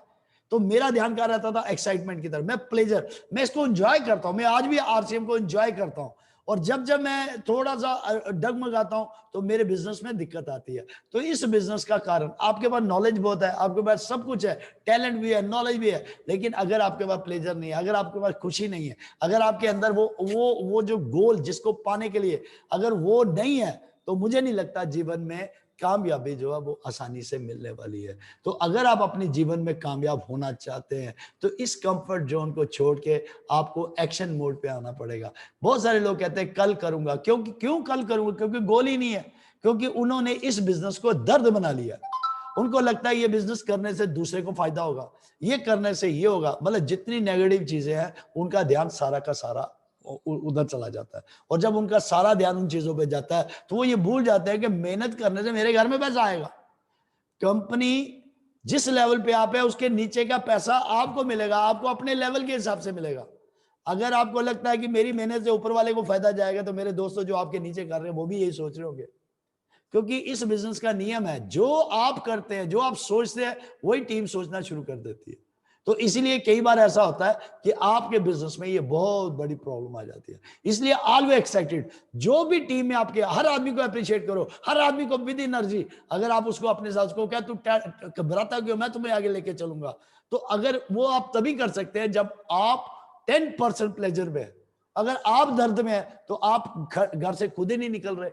तो मेरा ध्यान कहाँ रहता था? एक्साइटमेंट की तरफ। मैं प्लेजर, मैं इसको एंजॉय करता हूं, मैं आज भी आरसीएम को एंजॉय करता हूं। और जब जब मैं थोड़ा सा डगमगाता हूं तो मेरे बिजनेस में दिक्कत आती है। तो इस बिजनेस का कारण, आपके पास नॉलेज बहुत है, आपके पास सब कुछ है, टैलेंट भी है, नॉलेज भी है, लेकिन अगर आपके पास प्लेजर नहीं है, अगर आपके पास खुशी नहीं है, अगर आपके अंदर वो जो गोल जिसको पाने के लिए अगर वो नहीं है, तो मुझे नहीं लगता जीवन में कामयाबी जो है वो आसानी से मिलने वाली है। तो अगर आप अपने जीवन में कामयाब होना चाहते हैं, तो इस कंफर्ट जोन को छोड़ के आपको एक्शन मोड पे आना पड़ेगा। बहुत सारे लोग कहते हैं कल करूंगा, क्यों कल करूंगा? क्योंकि गोल ही नहीं है, क्योंकि उन्होंने इस बिजनेस को दर्द बना लिया। उनको लगता है ये बिजनेस करने से दूसरे को फायदा होगा, ये करने से ये होगा, मतलब जितनी नेगेटिव चीजें हैं उनका ध्यान सारा का सारा उधर चला जाता है। और जब उनका सारा ध्यान उन चीजों पे जाता है, तो वो ये भूल जाते हैं कि मेहनत करने से मेरे घर में पैसा आएगा। कंपनी जिस लेवल पे आप है, उसके नीचे का पैसा आपको मिलेगा, आपको अपने लेवल के हिसाब से मिलेगा। अगर आपको लगता है कि मेरी मेहनत से ऊपर वाले को फायदा जाएगा, तो मेरे दोस्तों जो आपके नीचे कर रहे हैं वो भी यही सोच रहे होंगे। क्योंकि इस बिजनेस का नियम है, जो आप करते हैं, जो आप सोचते हैं, वही टीम सोचना शुरू कर देती है। तो इसीलिए कई बार ऐसा होता है कि आपके बिजनेस में ये बहुत बड़ी प्रॉब्लम आ जाती है। इसलिए ऑलवेज एक्साइटेड, जो भी टीम में आपके, हर आदमी को अप्रिशिएट करो, हर आदमी को विद एनर्जी। अगर आप उसको अपने साथ को क्या, तू घबराता क्यों, मैं तुम्हें आगे लेके चलूंगा, तो अगर वो आप तभी कर सकते हैं जब आप 10% प्लेजर में है। अगर आप दर्द में है, तो आप घर से खुद ही नहीं निकल रहे।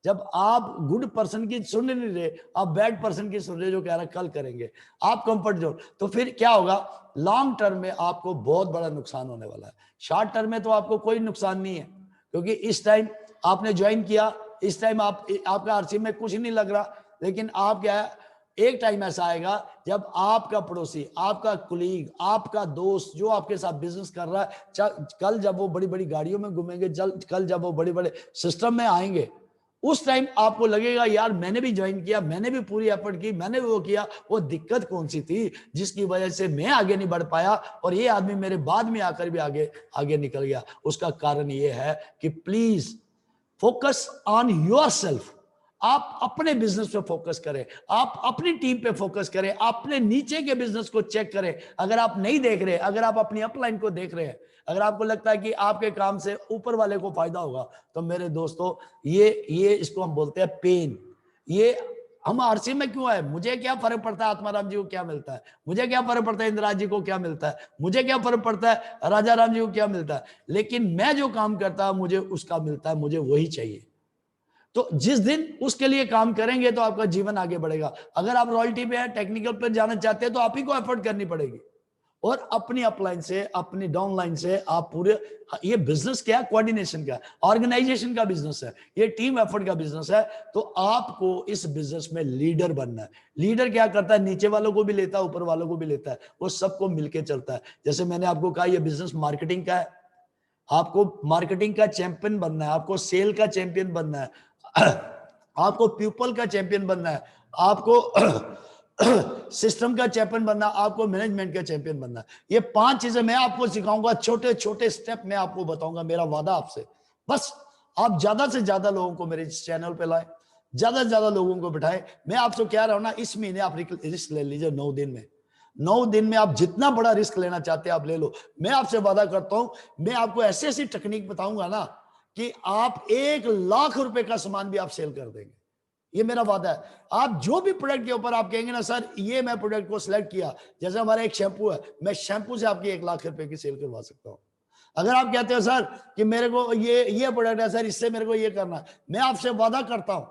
जब आप गुड पर्सन की सुन नहीं रहे, आप बैड पर्सन की सुन रहे जो कह रहा है कल करेंगे, आप कंफर्ट जोन, तो फिर क्या होगा? लॉन्ग टर्म में आपको बहुत बड़ा नुकसान होने वाला है। शॉर्ट टर्म में तो आपको कोई नुकसान नहीं है, क्योंकि इस टाइम आपने ज्वाइन किया, इस टाइम आपका आरसी में कुछ नहीं लग रहा, लेकिन आप क्या है, एक टाइम ऐसा आएगा जब आपका पड़ोसी, आपका कुलीग, आपका दोस्त जो आपके साथ बिजनेस कर रहा है, कल जब वो बड़ी बड़ी गाड़ियों में घूमेंगे, कल जब वो बड़े बड़े सिस्टम में आएंगे, उस टाइम आपको लगेगा यार मैंने भी ज्वाइन किया, मैंने भी पूरी एफर्ट की, मैंने भी वो किया, वो दिक्कत कौन सी थी जिसकी वजह से मैं आगे नहीं बढ़ पाया और ये आदमी मेरे बाद में आकर भी आगे निकल गया। उसका कारण ये है कि प्लीज फोकस ऑन योरसेल्फ। आप अपने बिजनेस पे फोकस करें, आप अपनी टीम पे फोकस करें, अपने नीचे के बिजनेस को चेक करें। अगर आप नहीं देख रहे, अगर आप अपनी अपलाइन को देख रहे हैं, अगर आपको लगता है कि आपके काम से ऊपर वाले को फायदा होगा, तो मेरे दोस्तों ये इसको हम बोलते हैं पेन। ये हम आरसी में क्यों आए? मुझे क्या फर्क पड़ता है आत्माराम जी को क्या मिलता है, मुझे क्या फर्क पड़ता है इंदिरा जी को क्या मिलता है, मुझे क्या फर्क पड़ता है राजा राम जी को क्या मिलता है, लेकिन मैं जो काम करता हूं मुझे उसका मिलता है, मुझे वही चाहिए। तो जिस दिन उसके लिए काम करेंगे तो आपका जीवन आगे बढ़ेगा। अगर आप रॉयल्टी पे है, टेक्निकल पे जाना चाहते हैं, तो आप ही को एफर्ट करनी पड़ेगी। और अपनी अपलाइन से, अपनी डाउनलाइन से आप पूरे, ये बिजनेस क्या है? कोऑर्डिनेशन का, ऑर्गेनाइजेशन का बिजनेस है, ये टीम एफर्ट का बिजनेस है। तो आपको इस बिजनेस में लीडर बनना है। लीडर क्या करता है? नीचे वालों को भी लेता है, ऊपर वालों को भी लेता है, वो सबको मिलके चलता है। जैसे मैंने आपको कहा, ये बिजनेस मार्केटिंग का है, आपको मार्केटिंग का चैंपियन बनना है, आपको सेल का चैंपियन बनना है, आपको पीपल का चैंपियन बनना है, आपको सिस्टम का चैंपियन बनना, आपको मैनेजमेंट का चैंपियन बनना। ये 5 चीजें मैं आपको सिखाऊंगा, छोटे छोटे स्टेप मैं आपको बताऊंगा। मेरा वादा आपसे, बस आप ज्यादा से ज्यादा लोगों को मेरे चैनल पे लाए, ज्यादा से ज्यादा लोगों को बिठाए। मैं आपसे कह रहा हूं ना, इस महीने आप रिस्क ले लीजिए 9 दिन में। 9 दिन में आप जितना बड़ा रिस्क लेना चाहते हैं आप ले लो। मैं आपसे वादा करता हूं, मैं आपको ऐसी ऐसी टेक्निक बताऊंगा ना कि आप 1 लाख रुपए का सामान भी आप सेल कर देंगे। ये मेरा वादा है। आप जो भी प्रोडक्ट के ऊपर आप कहेंगे ना, सर ये मैं प्रोडक्ट को सिलेक्ट किया, जैसे हमारा एक शैम्पू है, मैं शैम्पू से आपकी 1 लाख रुपए की सेल करवा सकता हूं। अगर आप कहते हो सर कि मेरे को ये प्रोडक्ट है सर, इससे मेरे को ये करना है, मैं आपसे वादा करता हूं,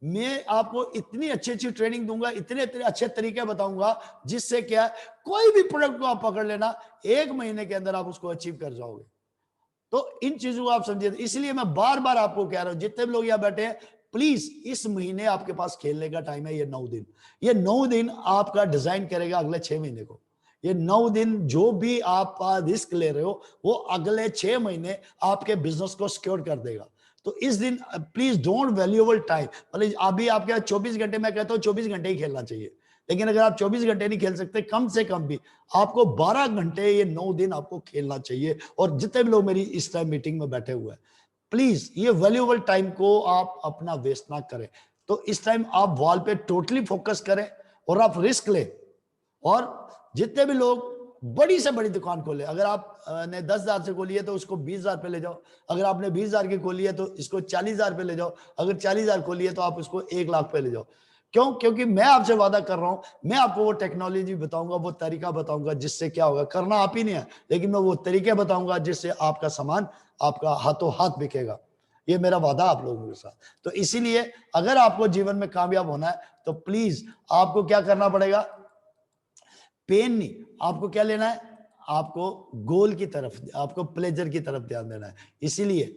मैं आपको इतनी अच्छी अच्छी ट्रेनिंग दूंगा, इतने इतने अच्छे तरीके बताऊंगा, जिससे क्या कोई भी प्रोडक्ट को आप पकड़ लेना, 1 महीने के अंदर आप उसको अचीव कर जाओगे। तो इन चीजों को आप समझिए। इसलिए मैं बार बार आपको कह रहा हूं, जितने भी लोग यहां बैठे हैं, प्लीज इस महीने आपके पास खेलने का टाइम है। ये 9 दिन, ये 9 दिन आपका डिजाइन करेगा अगले 6 महीने को। ये 9 दिन जो भी आप रिस्क ले रहे हो, वो अगले 6 महीने आपके बिजनेस को सिक्योर कर देगा। तो इस दिन प्लीज डोंट वैल्यूएबल टाइम, मतलब अभी आपके 24 घंटे, मैं कहता हूँ 24 घंटे ही खेलना चाहिए, लेकिन अगर आप 24 घंटे नहीं खेल सकते, कम से कम भी आपको 12 घंटे ये 9 दिन आपको खेलना चाहिए। और जितने भी लोग मेरी इस टाइम मीटिंग में बैठे हुए हैं, प्लीज ये वैल्यूएबल टाइम को आप अपना वेस्ट ना करें। तो इस टाइम आप वॉल पे टोटली फोकस करें और आप रिस्क लें। और जितने भी लोग बड़ी से बड़ी दुकान खोले, अगर आप ने 10,000 से खोली है तो उसको 20,000 पे ले जाओ, अगर आपने 20,000 की खोली है तो इसको 40,000 पे ले जाओ, अगर 40,000 खोली है तो आप उसको 1 लाख पे ले जाओ। क्यों? क्योंकि मैं आपसे वादा कर रहा हूं, मैं आपको वो टेक्नोलॉजी बताऊंगा, वो तरीका बताऊंगा जिससे क्या होगा, करना आप ही नहीं है, लेकिन मैं वो तरीके बताऊंगा जिससे आपका सामान आपका हाथों हाथ बिकेगा। ये मेरा वादा आप लोगों के साथ। तो इसीलिए अगर आपको जीवन में कामयाब होना है तो प्लीज आपको क्या करना पड़ेगा, पेन नहीं, आपको क्या लेना है, आपको गोल की तरफ, आपको प्लेजर की तरफ ध्यान देना है। इसीलिए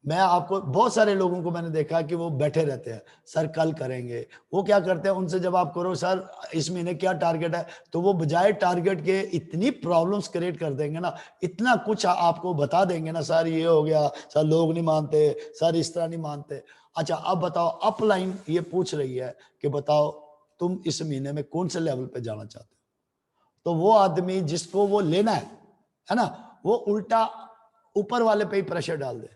मैं आपको, बहुत सारे लोगों को मैंने देखा कि वो बैठे रहते हैं, सर कल करेंगे, वो क्या करते हैं, उनसे जब आप करो सर इस महीने क्या टारगेट है, तो वो बजाय टारगेट के इतनी प्रॉब्लम्स क्रिएट कर देंगे ना, इतना कुछ आपको बता देंगे ना, सर ये हो गया, सर लोग नहीं मानते, सर इस तरह नहीं मानते। अच्छा अब बताओ, अपलाइन ये पूछ रही है कि बताओ तुम इस महीने में कौन से लेवल पे जाना चाहते हो, तो वो आदमी जिसको वो लेना है ना, वो उल्टा ऊपर वाले पे ही प्रेशर डाल दे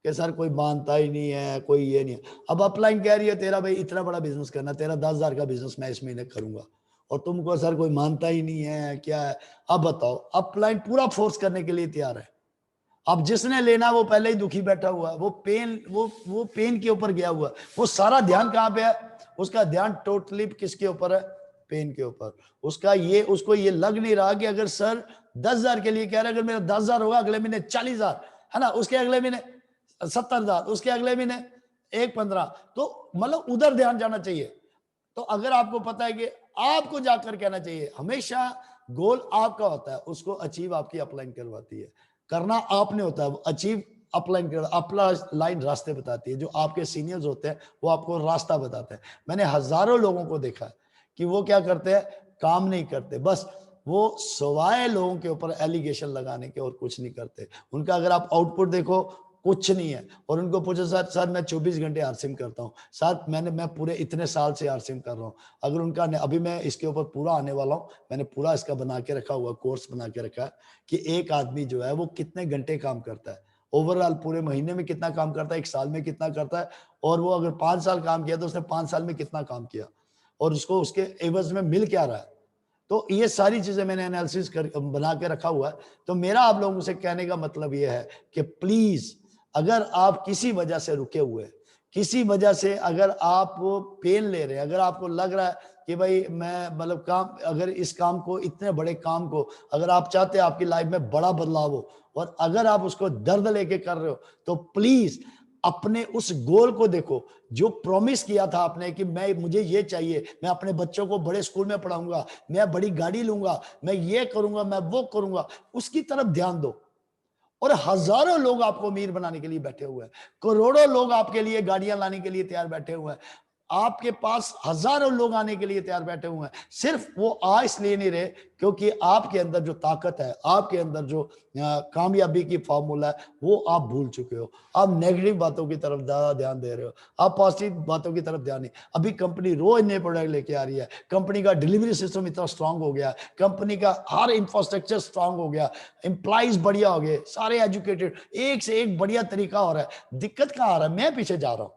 कि सर कोई मानता ही नहीं है, कोई ये नहीं है। अब अपलाइन कह रही है तेरा भाई इतना बड़ा बिजनेस करना, तेरा 10,000 का बिजनेस मैं इस महीने करूंगा, और तुमको सर कोई मानता ही नहीं है, क्या है। अब बताओ, अपलाइन पूरा फोर्स करने के लिए तैयार है। अब जिसने लेना वो पहले ही दुखी बैठा हुआ है, वो पेन के ऊपर गया हुआ है, वो सारा ध्यान कहां पे है, उसका ध्यान टोटली किसके ऊपर है, पेन के ऊपर। उसको ये लग नहीं रहा कि अगर सर 10,000 के लिए कह रहे, अगर मेरा 10,000 होगा, अगले महीने 40,000 है ना, उसके अगले महीने 70,000, उसके अगले महीने 1,15, तो मतलब उधर ध्यान जाना चाहिए। तो अगर आपको पता है कि आपको जाकर कहना चाहिए, हमेशा गोल आपका होता है, उसको अचीव आपकी अपलाइन करवाती है, करना आपने होता है, अचीव अपलाइन कर, अपना लाइन रास्ते बताती है, जो आपके सीनियर्स होते हैं वो आपको रास्ता बताते हैं। मैंने हजारों लोगों को देखा है कि वो क्या करते हैं, काम नहीं करते, बस वो सवाए लोगों के ऊपर एलिगेशन लगाने के और कुछ नहीं करते। उनका अगर आप आउटपुट देखो कुछ नहीं है, और उनको पूछो सर सर मैं 24 घंटे आरसिम करता हूँ सर, मैं पूरे इतने साल से आरसिम कर रहा हूँ। अगर उनका अभी मैं इसके ऊपर पूरा आने वाला हूँ, मैंने पूरा इसका बना के रखा हुआ, कोर्स बना के रखा है कि एक आदमी जो है वो कितने घंटे काम करता है, ओवरऑल पूरे महीने में कितना काम करता है, एक साल में कितना करता है, और वो अगर 5 साल काम किया तो उसने 5 साल में कितना काम किया, और उसको उसके एवज में मिल क्या रहा है। तो ये सारी चीजें मैंने एनालिसिस कर बना के रखा हुआ है। तो मेरा आप लोगों से कहने का मतलब ये है कि प्लीज अगर आप किसी वजह से रुके हुए, किसी वजह से अगर आप पेन ले रहे हैं, अगर आपको लग रहा है कि भाई मैं मतलब काम, अगर इस काम को, इतने बड़े काम को अगर आप चाहते हैं आपकी लाइफ में बड़ा बदलाव हो, और अगर आप उसको दर्द लेके कर रहे हो, तो प्लीज अपने उस गोल को देखो, जो प्रॉमिस किया था आपने कि मुझे ये चाहिए, मैं अपने बच्चों को बड़े स्कूल में पढ़ाऊंगा, मैं बड़ी गाड़ी लूंगा, मैं ये करूंगा, मैं वो करूंगा, उसकी तरफ ध्यान दो। और हजारों लोग आपको अमीर बनाने के लिए बैठे हुए हैं, करोड़ों लोग आपके लिए गाड़ियां लाने के लिए तैयार बैठे हुए हैं, आपके पास हजारों लोग आने के लिए तैयार बैठे हुए हैं, सिर्फ वो आ इसलिए नहीं रहे क्योंकि आपके अंदर जो ताकत है, आपके अंदर जो कामयाबी की फॉर्मूला है, वो आप भूल चुके हो। आप नेगेटिव बातों की तरफ ज्यादा ध्यान दे रहे हो, आप पॉजिटिव बातों की तरफ ध्यान नहीं। अभी कंपनी रोज नए प्रोडक्ट लेके आ रही है, कंपनी का डिलीवरी सिस्टम इतना स्ट्रांग हो गया, कंपनी का हर इंफ्रास्ट्रक्चर स्ट्रांग हो गया, एम्प्लॉइज बढ़िया हो गए, सारे एजुकेटेड, एक से एक बढ़िया तरीका हो रहा है। दिक्कत कहाँ आ रहा है, मैं पीछे जा रहा हूं।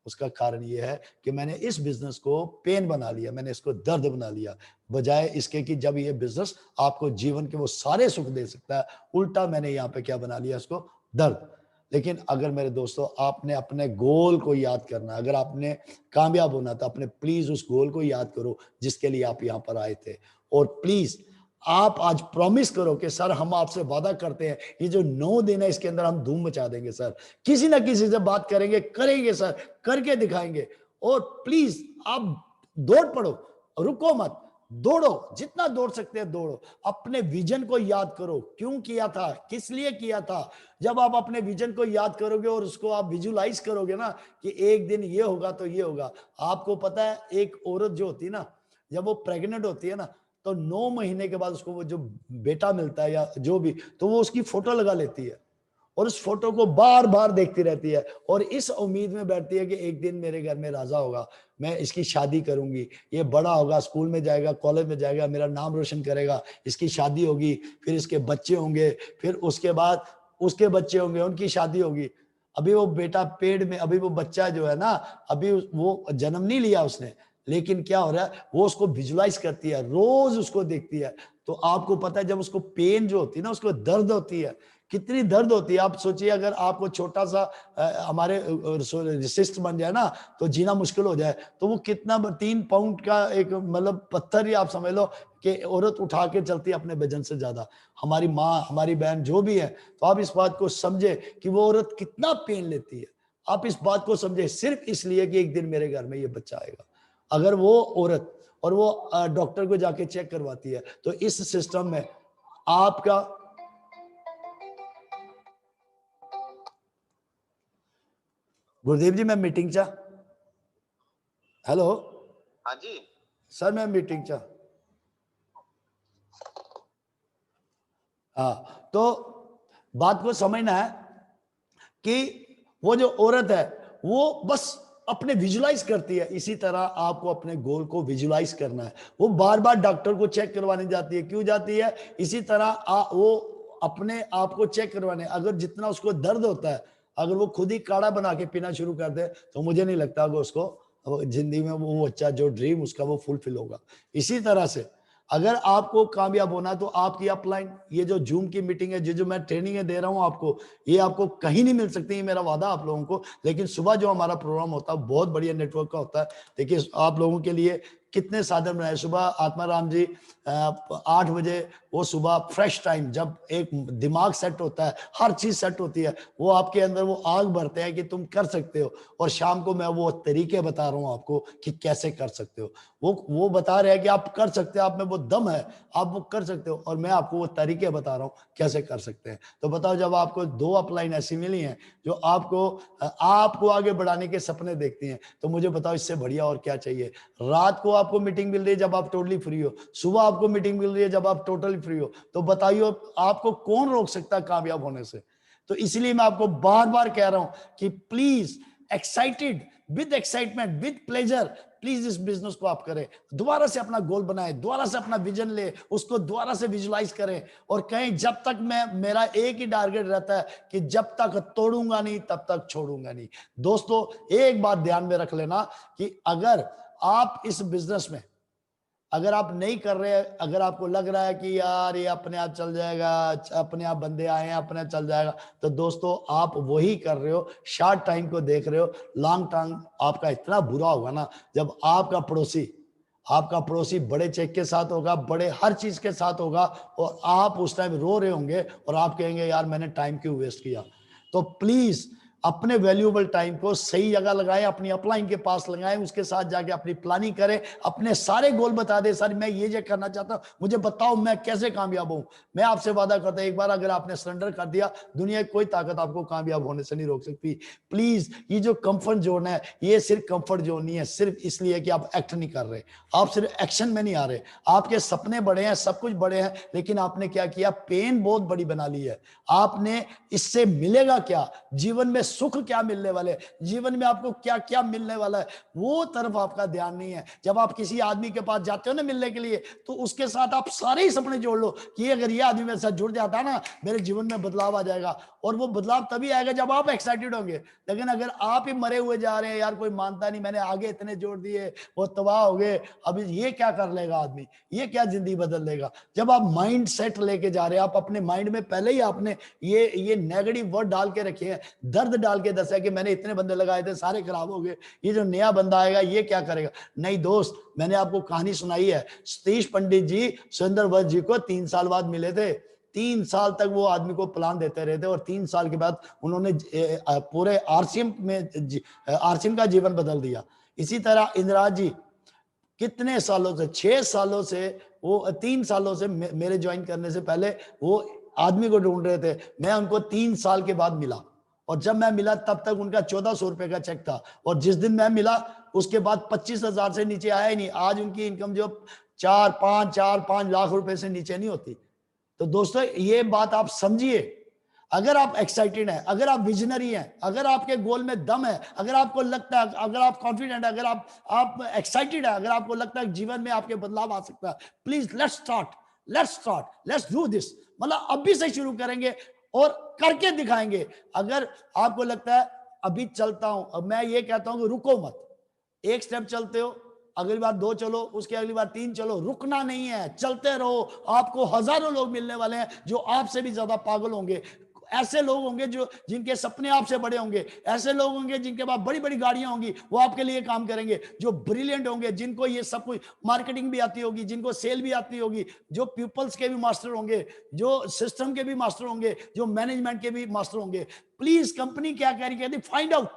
उसका कारण यह है कि मैंने इस बिजनेस को पेन बना लिया, मैंने इसको दर्द बना लिया, बजाय इसके कि जब ये बिजनेस आपको जीवन के वो सारे सुख दे सकता है, उल्टा मैंने यहाँ पे क्या बना लिया, इसको दर्द। लेकिन अगर मेरे दोस्तों आपने अपने गोल को याद करना, अगर आपने कामयाब होना तो अपने प्लीज उस गोल को याद करो जिसके लिए आप यहाँ पर आए थे। और प्लीज आप आज प्रॉमिस करो कि सर हम आपसे वादा करते हैं ये जो 9 दिन है इसके अंदर हम धूम मचा देंगे सर, किसी ना किसी से बात करेंगे, करेंगे सर, करके दिखाएंगे। और प्लीज आप दौड़ पड़ो, रुको मत, दौड़ो, जितना दौड़ सकते हैं दौड़ो, अपने विजन को याद करो, क्यों किया था, किस लिए किया था। जब आप अपने विजन को याद करोगे और उसको आप विजुलाइज करोगे ना कि एक दिन ये होगा तो ये होगा। आपको पता है एक औरत जो होती है ना, जब वो प्रेग्नेंट होती है ना, तो 9 महीने के बाद उसको वो जो बेटा मिलता है या जो भी, तो वो उसकी फोटो लगा लेती है, और उस फोटो को बार बार देखती रहती है और इस उम्मीद में बैठती है कि एक दिन मेरे घर में राजा होगा, मैं इसकी शादी करूंगी, ये बड़ा होगा, स्कूल में जाएगा, कॉलेज में जाएगा, मेरा नाम रोशन करेगा, इसकी शादी होगी, फिर इसके बच्चे होंगे, फिर उसके बाद उसके बच्चे होंगे, उनकी शादी होगी। अभी वो बेटा पेड़ में, अभी वो बच्चा जो है ना, अभी वो जन्म नहीं लिया उसने, लेकिन क्या हो रहा है, वो उसको विजुलाइज करती है, रोज उसको देखती है। तो आपको पता है, जब उसको पेन जो होती है ना, उसको दर्द होती है, कितनी दर्द होती है। आप सोचिए, अगर आपको छोटा सा हमारे सिस्ट बन जाए ना, तो जीना मुश्किल हो जाए, तो वो कितना 3 पाउंड का एक मतलब पत्थर ही आप समझ लो कि औरत उठा के चलती है अपने वजन से ज्यादा। हमारी माँ, हमारी बहन जो भी है, तो आप इस बात को समझे कि वो औरत कितना पेन लेती है। आप इस बात को समझे सिर्फ इसलिए कि एक दिन मेरे घर में ये बच्चा आएगा। अगर वो औरत और वो डॉक्टर को जाके चेक करवाती है, तो इस सिस्टम में आपका गुरदीप जी, मैं मीटिंग चा हेलो। हाँ जी सर, मैं मीटिंग चा। हाँ, तो बात को समझना है कि वो जो औरत है वो बस अपने विजुलाइज करती है। इसी तरह आपको अपने गोल को विजुलाइज करना है। वो बार बार डॉक्टर को चेक करवाने जाती है, क्यों जाती है? इसी तरह वो अपने आप को चेक करवाने, अगर जितना उसको दर्द होता है, अगर वो खुद ही काढ़ा बना के पीना शुरू कर दे, तो मुझे नहीं लगता कि उसको जिंदगी में वो अच्छा जो ड्रीम उसका वो फुलफिल होगा। इसी तरह से अगर आपको कामयाब होना है, तो आपकी अपलाइन, ये जो जूम की मीटिंग है, जो मैं ट्रेनिंग दे रहा हूं आपको, ये आपको कहीं नहीं मिल सकती। ये मेरा वादा आप लोगों को। लेकिन सुबह जो हमारा प्रोग्राम होता है, बहुत बढ़िया नेटवर्क का होता है। देखिए, आप लोगों के लिए कितने साधन बनाए। सुबह आत्माराम जी 8 बजे, वो सुबह फ्रेश टाइम, जब एक दिमाग सेट होता है, हर चीज सेट होती है, वो आपके अंदर वो आग भरते हैं कि तुम कर सकते हो। और शाम को मैं वो तरीके बता रहा हूं आपको कि कैसे कर सकते हो। वो बता रहे हैं कि आप कर सकते हो, आप में वो दम है, आप वो कर सकते हो, और मैं आपको वो तरीके बता रहा हूँ कैसे कर सकते हैं। तो बताओ, जब आपको 2 अपलाइन ऐसी मिली हैं जो आपको आगे बढ़ाने के सपने देखती हैं, तो मुझे बताओ इससे बढ़िया और क्या चाहिए। रात को आपको मीटिंग मिल रही है जब आप टोटली फ्री हो, सुबह आपको मीटिंग मिल रही है जब आप टोटली फ्री हो, तो बताइए आपको कौन रोक सकता है कामयाब होने से? तो इसलिए मैं आपको बार बार कह रहा हूं कि please, excited, with excitement, with pleasure, please इस बिजनेस को आप करें। दोबारा से अपना गोल बनाएं, दोबारा से अपना विजन ले, उसको दोबारा से विजुलाइज करें, और कहें जब तक मेरा एक ही टारगेट रहता है कि जब तक तोड़ूंगा नहीं तब तक छोड़ूंगा नहीं। दोस्तों, एक बात ध्यान में रख लेना कि अगर आप इस बिजनेस में, अगर आप नहीं कर रहे, अगर आपको लग रहा है कि यार ये अपने आप चल जाएगा, अपने आप बंदे आए हैं, अपने आप चल जाएगा, तो दोस्तों आप वही कर रहे हो, शॉर्ट टाइम को देख रहे हो। लॉन्ग टर्म आपका इतना बुरा होगा ना, जब आपका पड़ोसी बड़े चेक के साथ होगा, बड़े हर चीज के साथ होगा, और आप उस टाइम रो रहे होंगे और आप कहेंगे यार मैंने टाइम क्यों वेस्ट किया। तो प्लीज अपने वैल्यूएबल टाइम को सही जगह लगाएं, अपनी अपलाइन के पास लगाएं, उसके साथ जाके अपनी प्लानिंग करें, अपने सारे गोल बता दे, सर मैं ये करना चाहता हूं, मुझे बताओ मैं कैसे कामयाब हूं। मैं आपसे वादा करता हूं, एक बार अगर आपने सरेंडर कर दिया, दुनिया की कोई ताकत आपको कामयाब होने से नहीं रोक सकती। प्लीज, ये जो कंफर्ट जोन है, ये सिर्फ कंफर्ट जोन नहीं है, सिर्फ इसलिए कि आप एक्ट नहीं कर रहे, आप सिर्फ एक्शन में नहीं आ रहे। आपके सपने बड़े हैं, सब कुछ बड़े हैं, लेकिन आपने क्या किया? पेन बहुत बड़ी बना ली है। आपने इससे मिलेगा क्या, जीवन में सुख क्या मिलने वाले, जीवन में आपको क्या क्या मिलने वाला है, वो तरफ आपका ध्यान नहीं है। जब आप किसी आदमी के पास जाते हो ना मिलने के लिए, तो उसके साथ आप सारे ही सपने जोड़ लो कि अगर ये आदमी मेरे साथ जुड़ जाता है ना, मेरे जीवन में बदलाव आ जाएगा। और वो बदलाव तभी आएगा जब आप एक्साइटेड होंगे। लेकिन अगर आप ही मरे हुए जा रहे हैं, यार कोई मानता नहीं, मैंने आगे इतने जोड़ दिए, वो तबाह हो गए, अभी ये क्या कर लेगा आदमी, ये क्या जिंदगी बदल लेगा। जब आप माइंड सेट लेके जा रहे हैं, आप अपने माइंड में पहले ही आपने ये नेगेटिव वर्ड डाल के रखे हैं, दर्द डाल के दसा कि मैंने इतने बंदे लगाए थे सारे खराब हो गए, ये जो नया बंदा आएगा ये क्या करेगा। नहीं दोस्त, मैंने आपको कहानी सुनाई है, सतीश पंडित जी सुरेंद्र वंश जी को 3 साल बाद मिले थे। 3 साल तक वो आदमी को प्लान देते रहे थे, और 3 साल के बाद उन्होंने पूरे आरसीएम का जीवन बदल दिया। इसी तरह इंदिराज जी कितने सालों से, 6 सालों से, वो 3 सालों से मेरे ज्वाइन करने से पहले वो आदमी को ढूंढ रहे थे। मैं उनको 3 साल के बाद मिला, और जब मैं मिला तब तक उनका 1400 रुपए का चेक था, और जिस दिन मैं मिला उसके बाद 25,000 से नीचे आया ही नहीं। आज उनकी इनकम जो 4-5 लाख रुपए से नीचे नहीं होती। तो दोस्तों, ये बात आप समझिए, अगर आप एक्साइटेड हैं, अगर आप विजनरी हैं, अगर आपके गोल में दम है, अगर आपको लगता है, अगर आप कॉन्फिडेंट है, अगर आप एक्साइटेड है, अगर आपको लगता है जीवन में आपके बदलाव आ सकता है, please let's start, let's do this. मतलब अभी से शुरू करेंगे और करके दिखाएंगे। अगर आपको लगता है अभी चलता हूं, अब मैं ये कहता हूं कि रुको मत, एक स्टेप चलते हो, अगली बार 2 चलो, उसके अगली बार 3 चलो, रुकना नहीं है, चलते रहो। आपको हजारों लोग मिलने वाले हैं जो आपसे भी ज्यादा पागल होंगे। ऐसे लोग होंगे जो जिनके सपने आपसे बड़े होंगे, ऐसे लोग होंगे जिनके पास बड़ी बड़ी गाड़ियां होंगी, वो आपके लिए काम करेंगे। जो ब्रिलियंट होंगे, जिनको ये सब कुछ मार्केटिंग भी आती होगी, जिनको सेल भी आती होगी, जो पीपल्स के भी मास्टर होंगे, जो सिस्टम के भी मास्टर होंगे, जो मैनेजमेंट के भी मास्टर होंगे। प्लीज कंपनी क्या कह रही कहती फाइंड आउट,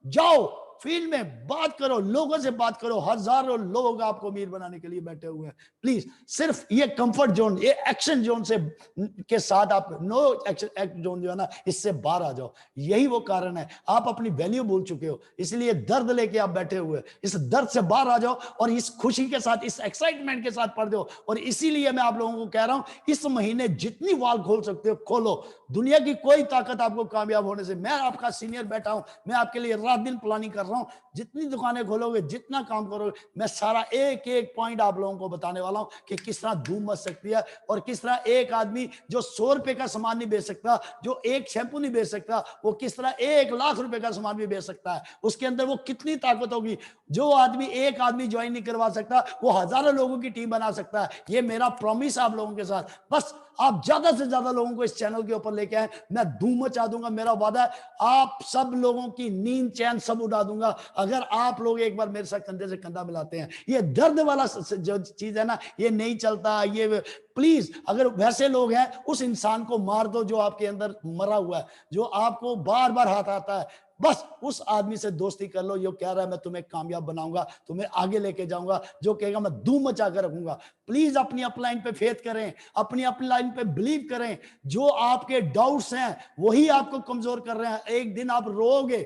जाओ फील्ड में बात करो, लोगों से बात करो। हजारों लोग आपको अमीर बनाने के लिए बैठे हुए हैं। प्लीज सिर्फ ये कंफर्ट जोन, ये एक्शन जोन से के साथ आप नो एक्शन जोन जो है ना, इससे बाहर आ जाओ। यही वो कारण है, आप अपनी वैल्यू भूल चुके हो, इसलिए दर्द लेके आप बैठे हुए। इस दर्द से बाहर आ जाओ और इस खुशी के साथ, इस एक्साइटमेंट के साथ पढ़ दो। और इसीलिए मैं आप लोगों को कह रहा हूं, इस महीने जितनी वाल खोल सकते हो खोलो। दुनिया की कोई ताकत आपको कामयाब होने से, मैं आपका सीनियर बैठा हूं, मैं आपके लिए रात दिन प्लानिंग कर रहा हूं। जितनी दुकानें खोलोगे, जितना काम करोगे, मैं सारा एक एक पॉइंट आप लोगों को बताने वाला हूं कि किस तरह धूम मच सकती है, और किस तरह एक आदमी जो 100 रुपए का सामान नहीं बेच सकता, जो एक शैम्पू नहीं बेच सकता, वो किस तरह 1 लाख रुपए का सामान भी बेच सकता है। उसके अंदर वो कितनी ताकत होगी। जो आदमी एक आदमी ज्वाइन नहीं करवा सकता, वो हजारों लोगों की टीम बना सकता है। ये मेरा प्रॉमिस आप लोगों के साथ। बस आप ज्यादा से ज्यादा लोगों को इस चैनल के ऊपर लेके आए, मैं धूम मचा दूंगा। मेरा वादा है, आप सब लोगों की नींद चैन सब उड़ा दूंगा, अगर आप लोग एक बार मेरे साथ कंधे से कंधा मिलाते हैं। ये दर्द वाला जो चीज है ना, ये नहीं चलता। ये प्लीज, अगर वैसे लोग हैं, उस इंसान को मार दो जो आपके अंदर मरा हुआ है, जो आपको बार बार हाथ आता है। बस उस आदमी से दोस्ती कर लो, जो कह रहा है मैं तुम्हें कामयाब बनाऊंगा, तुम्हें आगे लेके जाऊंगा, जो कहेगा मैं धूम मचा कर रखूंगा। प्लीज अपनी अपलाइन पे फेथ करें, अपनी अपलाइन पे बिलीव करें। जो आपके डाउट्स हैं वही आपको कमजोर कर रहे हैं। एक दिन आप रोओगे,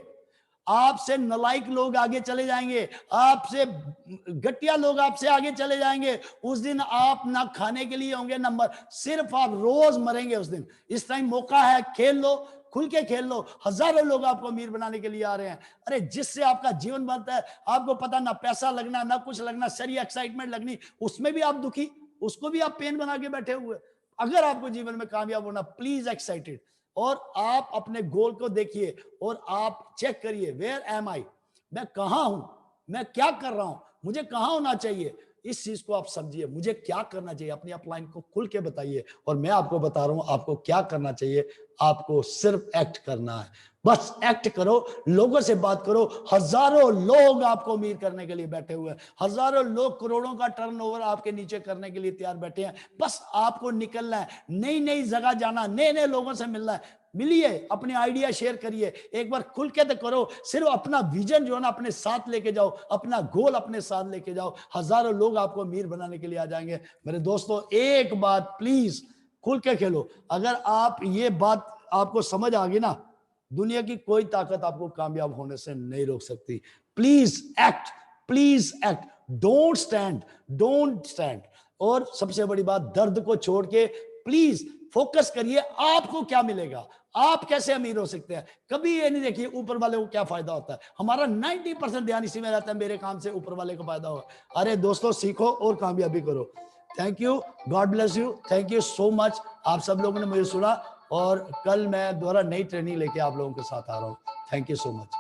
आपसे नलायक लोग आगे चले जाएंगे, आपसे घटिया लोग आपसे आगे चले जाएंगे। उस दिन आप ना खाने के लिए होंगे ना सिर्फ आप रोज मरेंगे उस दिन। इस टाइम मौका है, खेल लो, खुल के खेल लो। हजारों लोग आपको अमीर बनाने के लिए आ रहे हैं। अरे जिससे आपका जीवन बनता है, आपको पता ना पैसा लगना, ना कुछ लगना, सारी एक्साइटमेंट लगनी, उसमें भी आप दुखी, उसको भी आप पेन बना के बैठे हुए। अगर आपको जीवन में कामयाब होना, प्लीज एक्साइटेड, और आप अपने गोल को देखिए और आप चेक करिए, वेयर एम आई, मैं कहां हूं, मैं क्या कर रहा हूं, मुझे कहां होना चाहिए। इस चीज को आप समझिए, मुझे क्या करना चाहिए, अपनी अपलाइन को खुल के बताइए, और मैं आपको बता रहा हूं आपको क्या करना चाहिए। आपको सिर्फ एक्ट करना है, बस एक्ट करो, लोगों से बात करो। हजारों लोग आपको अमीर करने के लिए बैठे हुए हैं, हजारों लोग करोड़ों का टर्नओवर आपके नीचे करने के लिए तैयार बैठे हैं। बस आपको निकलना है, नई नई जगह जाना, नए नए लोगों से मिलना है। मिलिए, अपने आइडिया शेयर करिए, एक बार खुल के तो करो। सिर्फ अपना विजन जो है ना अपने साथ लेके जाओ, अपना गोल अपने साथ लेके जाओ। हजारों लोग आपको अमीर बनाने के लिए आ जाएंगे। मेरे दोस्तों, एक बात प्लीज, खुल के खेलो। अगर आप ये बात आपको समझ आ गई ना, दुनिया की कोई ताकत आपको कामयाब होने से नहीं रोक सकती। Please act, please act, don't stand. और सबसे बड़ी बात, दर्द को छोड़ के प्लीज फोकस करिए, आपको क्या मिलेगा, आप कैसे अमीर हो सकते हैं। कभी ये नहीं देखिए ऊपर वाले को क्या फायदा होता है। हमारा 90% ध्यान इसी में रहता है, मेरे काम से ऊपर वाले को फायदा होगा। अरे दोस्तों, सीखो और कामयाबी करो। Thank you, God bless you, thank you so much. आप सब लोगों ने मुझे सुना, और कल मैं दोबारा नई ट्रेनिंग लेके आप लोगों के साथ आ रहा हूँ। Thank you so much.